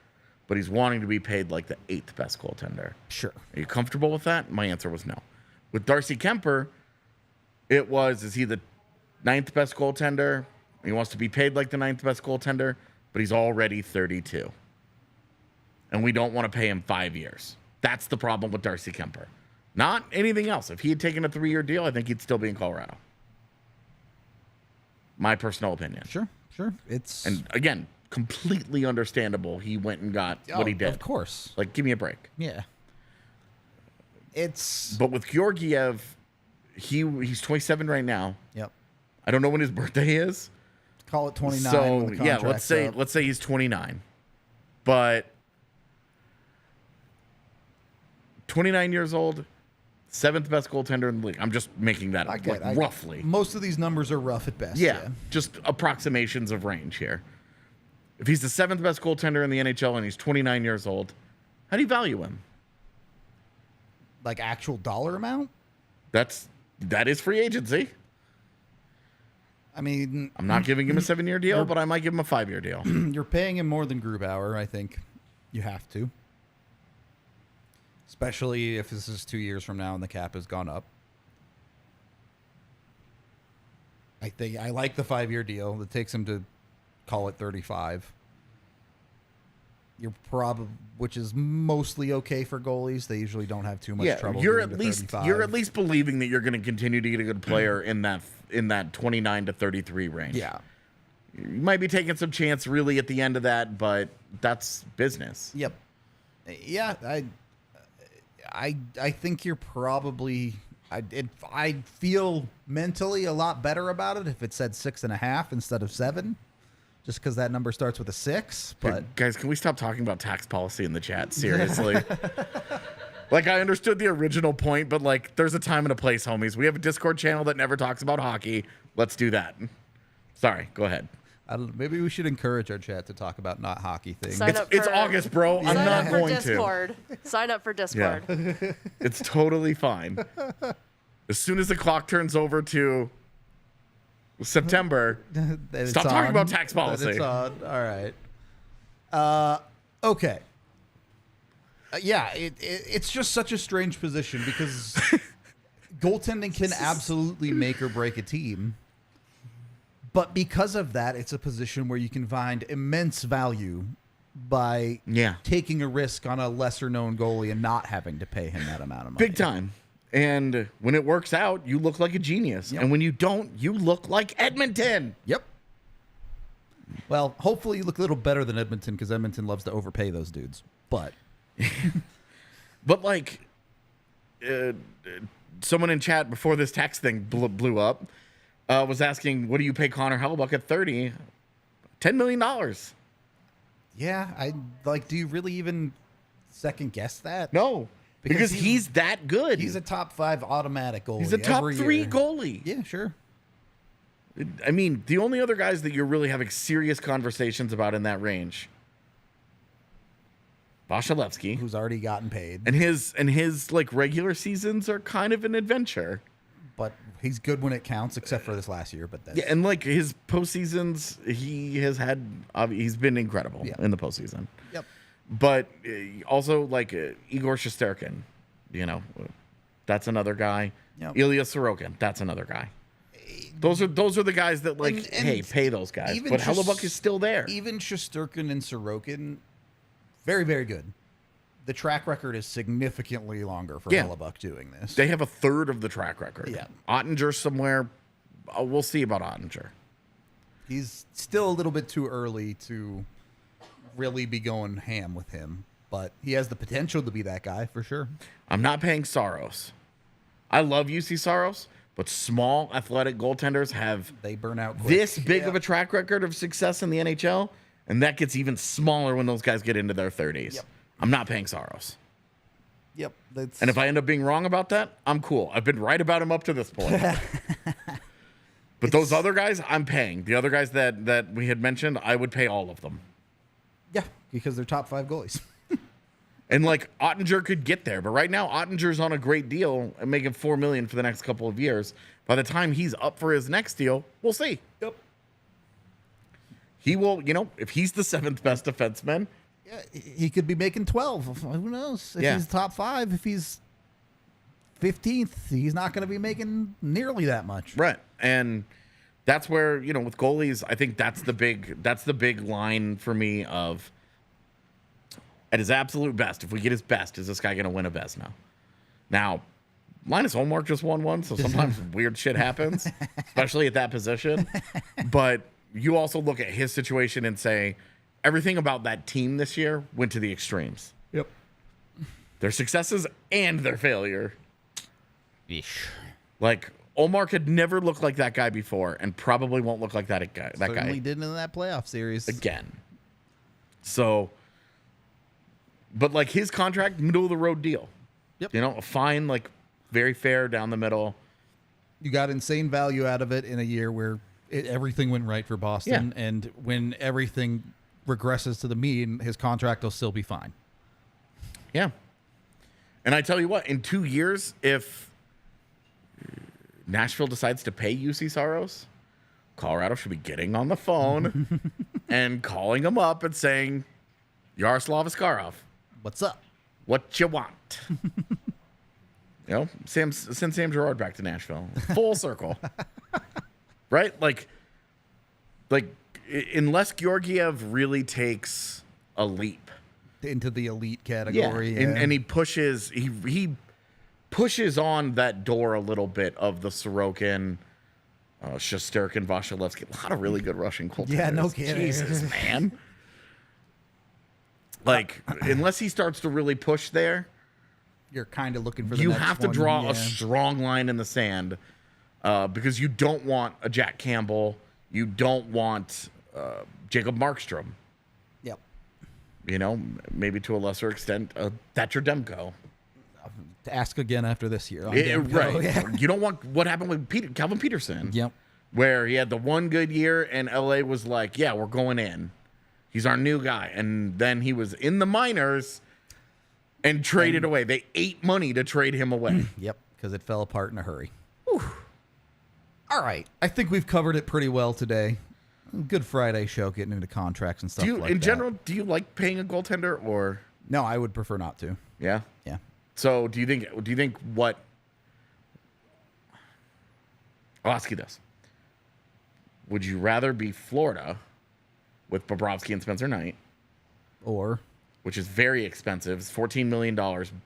But he's wanting to be paid like the 8th best goaltender. Sure. Are you comfortable with that? My answer was no. With Darcy Kemper, is he the 9th best goaltender? He wants to be paid like the 9th best goaltender, but he's already 32. And we don't want to pay him 5 years. That's the problem with Darcy Kemper. Not anything else. If he had taken a 3-year deal, I think he'd still be in Colorado. My personal opinion. Sure. And again, completely understandable he went and got what he did. Of course. Like, give me a break. Yeah. But with Georgiev, he's 27 right now. Yep. I don't know when his birthday is. Call it 29. So when the yeah, let's say he's 29. But 29 years old, 7th best goaltender in the league. I'm just making that up, roughly. Most of these numbers are rough at best. Yeah, just approximations of range here. If he's the 7th best goaltender in the NHL and he's 29 years old, How do you value him? Like actual dollar amount? That is free agency. I mean, I'm not giving him a 7-year deal, but I might give him a 5-year deal. You're paying him more than Grubauer, I think. You have to. Especially if this is 2 years from now and the cap has gone up. I like the 5-year deal that takes him to call it 35. You're which is mostly okay for goalies. They usually don't have too much trouble. You're at least believing that you're going to continue to get a good player in that 29 to 33 range. Yeah. You might be taking some chance really at the end of that, but that's business. Yep. Yeah, I think you're probably I feel mentally a lot better about it if it said 6.5 instead of 7. Just because that number starts with a 6, but hey, guys, can we stop talking about tax policy in the chat? Seriously. Like, I understood the original point, but like, there's a time and a place, homies. We have a Discord channel that never talks about hockey. Let's do that. Sorry, go ahead. Maybe we should encourage our chat to talk about not hockey things. It's August, bro. I'm not going to. Sign up for Discord. Yeah. It's totally fine. As soon as the clock turns over to September, stop talking about tax policy. It's on. All right. Okay. Yeah, it's just such a strange position because goaltending can absolutely make or break a team. But because of that, it's a position where you can find immense value by taking a risk on a lesser-known goalie and not having to pay him that amount of money. Big time. And when it works out, you look like a genius. Yep. And when you don't, you look like Edmonton. Yep. Well, hopefully you look a little better than Edmonton because Edmonton loves to overpay those dudes. But like, someone in chat before this tax thing blew up was asking, what do you pay Connor Hellebuyck at 30? $10 million. Yeah, do you really even second guess that? No. Because he's that good. He's a top 5 automatic goalie. He's a top 3 goalie. Yeah, sure. I mean, the only other guys that you're really having serious conversations about in that range, Vasilevsky, who's already gotten paid, and his like regular seasons are kind of an adventure. But he's good when it counts, except for this last year. But yeah, and like his postseasons, he's been incredible in the postseason. Yep. But also, like, Igor Shesterkin, that's another guy. Yep. Ilya Sorokin, that's another guy. Those are the guys that, like, hey, pay those guys. But Hellebuyck is still there. Even Shesterkin and Sorokin, very, very good. The track record is significantly longer for Hellebuyck doing this. They have a third of the track record. Yeah. Ottinger somewhere, we'll see about Ottinger. He's still a little bit too early to really be going ham with him, but he has the potential to be that guy for sure. I'm not paying Saros. I love UC Saros, but small athletic goaltenders they burn out quick. This big of a track record of success in the NHL, and that gets even smaller when those guys get into their 30s. Yep. I'm not paying Saros. Yep. And if I end up being wrong about that, I'm cool. I've been right about him up to this point. But those other guys, I'm paying. The other guys that we had mentioned, I would pay all of them. Yeah, because they're top 5 goalies. And like Ottinger could get there, but right now Ottinger's on a great deal and making $4 million for the next couple of years. By the time he's up for his next deal, we'll see. Yep. He will, if he's the 7th best defenseman, he could be making 12. Who knows? If he's top 5, if he's 15th, he's not going to be making nearly that much. Right. And that's where, with goalies, I think that's the big line for me of at his absolute best. If we get his best, is this guy going to win a Vezina? Now, Linus Ullmark just won one, so sometimes weird shit happens, especially at that position. But you also look at his situation and say, everything about that team this year went to the extremes. Yep. Their successes and their failure. Yeesh. Like, Ullmark had never looked like that guy before and probably won't look like that guy. Certainly didn't in that playoff series. Again. So, but like his contract, middle of the road deal. Yep. A fine, like very fair down the middle. You got insane value out of it in a year where everything went right for Boston. Yeah. And when everything regresses to the mean, his contract will still be fine. Yeah. And I tell you what, in 2 years, if Nashville decides to pay UC Saros, Colorado should be getting on the phone and calling him up and saying, Yaroslav Askarov, What's up? what you want? Send Sam Girard back to Nashville. Full circle. Right? Like, unless Georgiev really takes a leap Into the elite category. yeah. And he pushes on that door a little bit of the Sorokin, Shesterkin, Vasilevsky. A lot of really good Russian goaltenders. Yeah, no kidding. Jesus, man. Like, unless he starts to really push there, You're kind of looking for the you next have to one, draw yeah. a strong line in the sand because you don't want a Jack Campbell. You don't want Jacob Markstrom. Yep. Maybe to a lesser extent, Thatcher Demko. To ask again after this year. on Right. Demko, yeah. You don't want what happened with Calvin Peterson. Yep. Where he had the one good year and LA was like, yeah, we're going in. He's our new guy. And then he was in the minors and traded away. They ate money to trade him away. Yep, because it fell apart in a hurry. Whew. All right. I think we've covered it pretty well today. Good Friday show, getting into contracts and stuff like that. In general, do you like paying a goaltender or? No, I would prefer not to. Yeah. Yeah. So do you think what? I'll ask you this. Would you rather be Florida with Bobrovsky and Spencer Knight, Or which is very expensive, it's $14 million,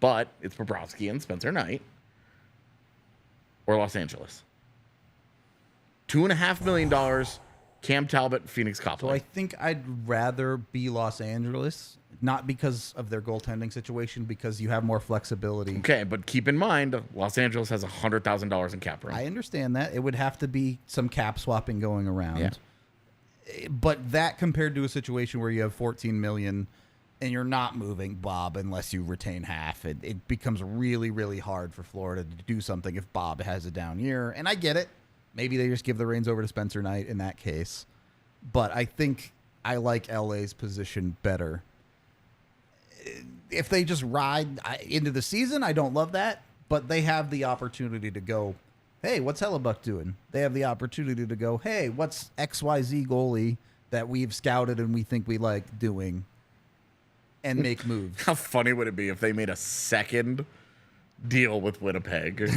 but it's Bobrovsky and Spencer Knight, or Los Angeles? $2.5 million, Cam Talbot, Phoenix Copley. So I think I'd rather be Los Angeles, not because of their goaltending situation, because you have more flexibility. Okay, but keep in mind, Los Angeles has $100,000 in cap room. I understand that. It would have to be some cap swapping going around. Yeah. But that compared to a situation where you have $14 million and you're not moving Bob unless you retain half, it becomes really, really hard for Florida to do something if Bob has a down year. And I get it. Maybe they just give the reins over to Spencer Knight in that case. But I think I like LA's position better. If they just ride into the season, I don't love that. But they have the opportunity to go, hey, what's Hellebuck doing? They have the opportunity to go, hey, what's XYZ goalie that we've scouted and we think we like doing, and make moves. How funny would it be if they made a second deal with Winnipeg?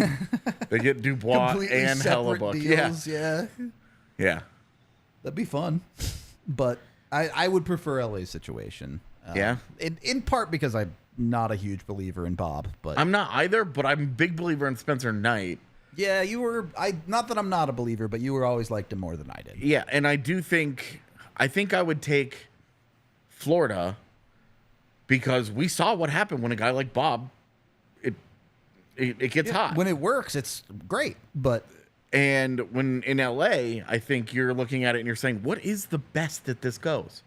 They get Dubois Completely and separate Hellebuck. deals, yeah. Yeah. That'd be fun. But I would prefer LA's situation. Yeah. In part because I'm not a huge believer in Bob, but I'm not either, but I'm a big believer in Spencer Knight. yeah, you were. Not that I'm not a believer, but you were always liked him more than I did. Yeah, and I think I would take Florida because we saw what happened when a guy like Bob, it gets hot. When it works, it's great. But And when in LA, I think you're looking at it and you're saying, what is the best that this goes?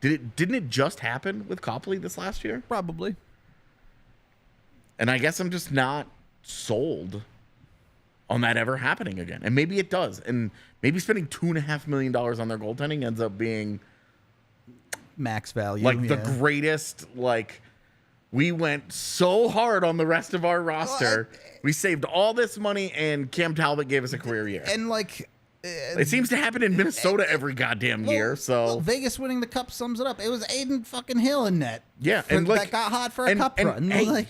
Didn't it just happen with Copley this last year? probably. And I guess I'm just not sold on that ever happening again. And maybe it does. And maybe spending $2.5 million on their goaltending ends up being Max value. like the yeah. greatest, like we went so hard on the rest of our roster. We saved all this money and Cam Talbot gave us a career year. And like, It seems to happen in Minnesota every goddamn year. So Vegas winning the cup sums it up. It was Aiden fucking Hill in net. Yeah, and like that got hot for a cup run. hey, Like,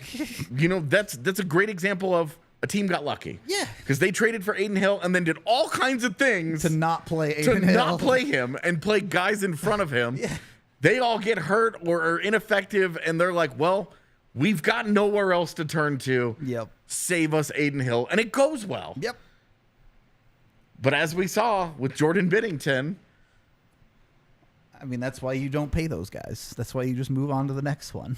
that's a great example of a team got lucky. Yeah. Because they traded for Aiden Hill and then did all kinds of things to not play to Aiden Hill. not play him and play guys in front of him. Yeah. They all get hurt or are ineffective, and they're like, well, we've got nowhere else to turn to. Yep. Save us, Aiden Hill. And it goes well. Yep. But as we saw with Jordan Binnington, I mean, that's why you don't pay those guys. That's why you just move on to the next one.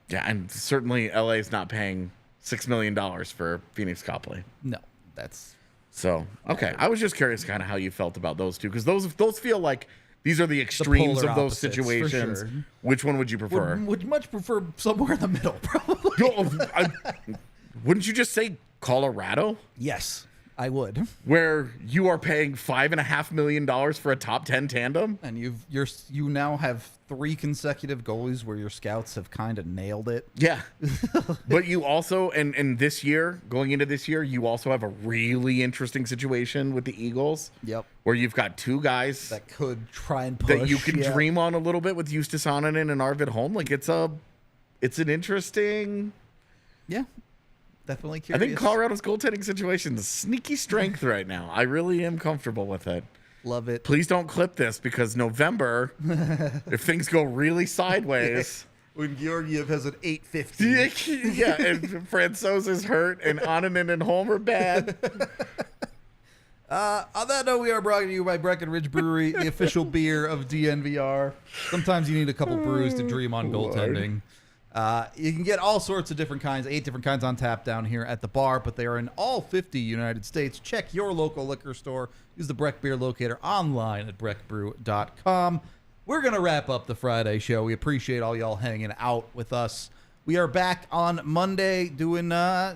yeah, and certainly LA is not paying $6 million for Phoenix Copley. No, that's So, okay. I was just curious kind of how you felt about those two, because those feel like these are the extremes polar of those opposites, for situations. sure. Which one would you prefer? would much prefer somewhere in the middle, probably. Wouldn't you just say Colorado? Yes. I would. Where you are paying $5.5 million for a top 10 tandem, and you now have 3 consecutive goalies where your scouts have kind of nailed it. Yeah, but you also and this year, going into this year, you also have a really interesting situation with the Eagles. Yep, where you've got 2 guys that could try and push, that you can dream on a little bit with Justus Anonen and Arvid Holm. Like it's an interesting. Yeah. Definitely curious. I think Colorado's goaltending situation is sneaky strength right now. I really am comfortable with it. Love it. Please don't clip this because November, if things go really sideways. When Georgiev has an 850. Yeah, and Francouz is hurt and Anonen and Holm are bad. On that note, we are brought to you by Breckenridge Brewery, the official beer of DNVR. Sometimes you need a couple brews to dream on goaltending. You can get all sorts of different kinds, 8 different kinds on tap down here at the bar, but they are in all 50 United States. Check your local liquor store. Use the Breck Beer Locator online at breckbrew.com. We're going to wrap up the Friday show. We appreciate all y'all hanging out with us. We are back on Monday doing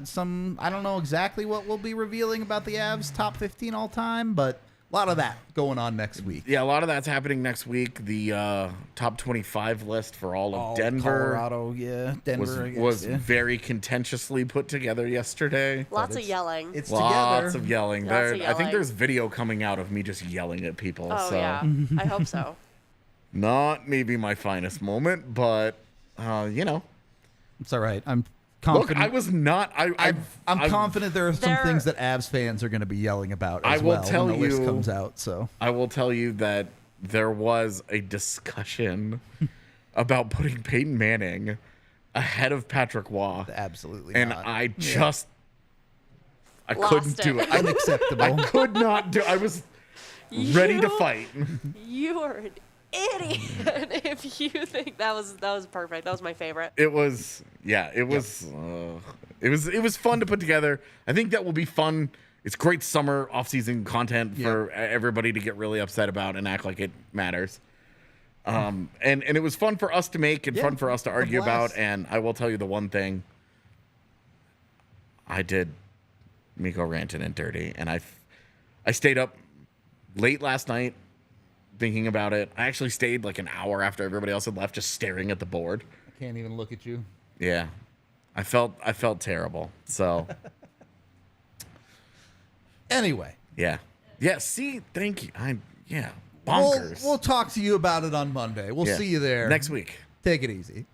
some, I don't know exactly what we'll be revealing about the Avs top 15 all time, but a lot of that going on next week. Yeah, a lot of that's happening next week. The top 25 list for all of Denver. Colorado, yeah. Denver, was very contentiously put together yesterday. Lots of yelling. It's Lots together. of yelling. Lots of I think yelling. there's video coming out of me just yelling at people. Oh, so. yeah. I hope so. Not maybe my finest moment, but, It's all right. I'm confident. Look, I was not. I'm confident there are some things that Avs fans are going to be yelling about as well when the list comes out. So I will tell you that there was a discussion about putting Peyton Manning ahead of Patrick Waugh. Absolutely and not. I just I Lost couldn't do it. Unacceptable. I could not do. I was ready to fight. You are an idiot if you think that was perfect. That was my favorite. It was it was fun to put together. I think that will be fun. It's great summer off-season content for everybody to get really upset about and act like it matters. And it was fun for us to make and fun for us to argue about. And I will tell you the one thing. I did Mikko Rantanen dirty, and I stayed up late last night thinking about it. I actually stayed like an hour after everybody else had left, just staring at the board. I can't even look at you. Yeah, I felt terrible. So anyway, yeah. See, thank you. Bonkers. We'll talk to you about it on Monday. We'll see you there next week. Take it easy.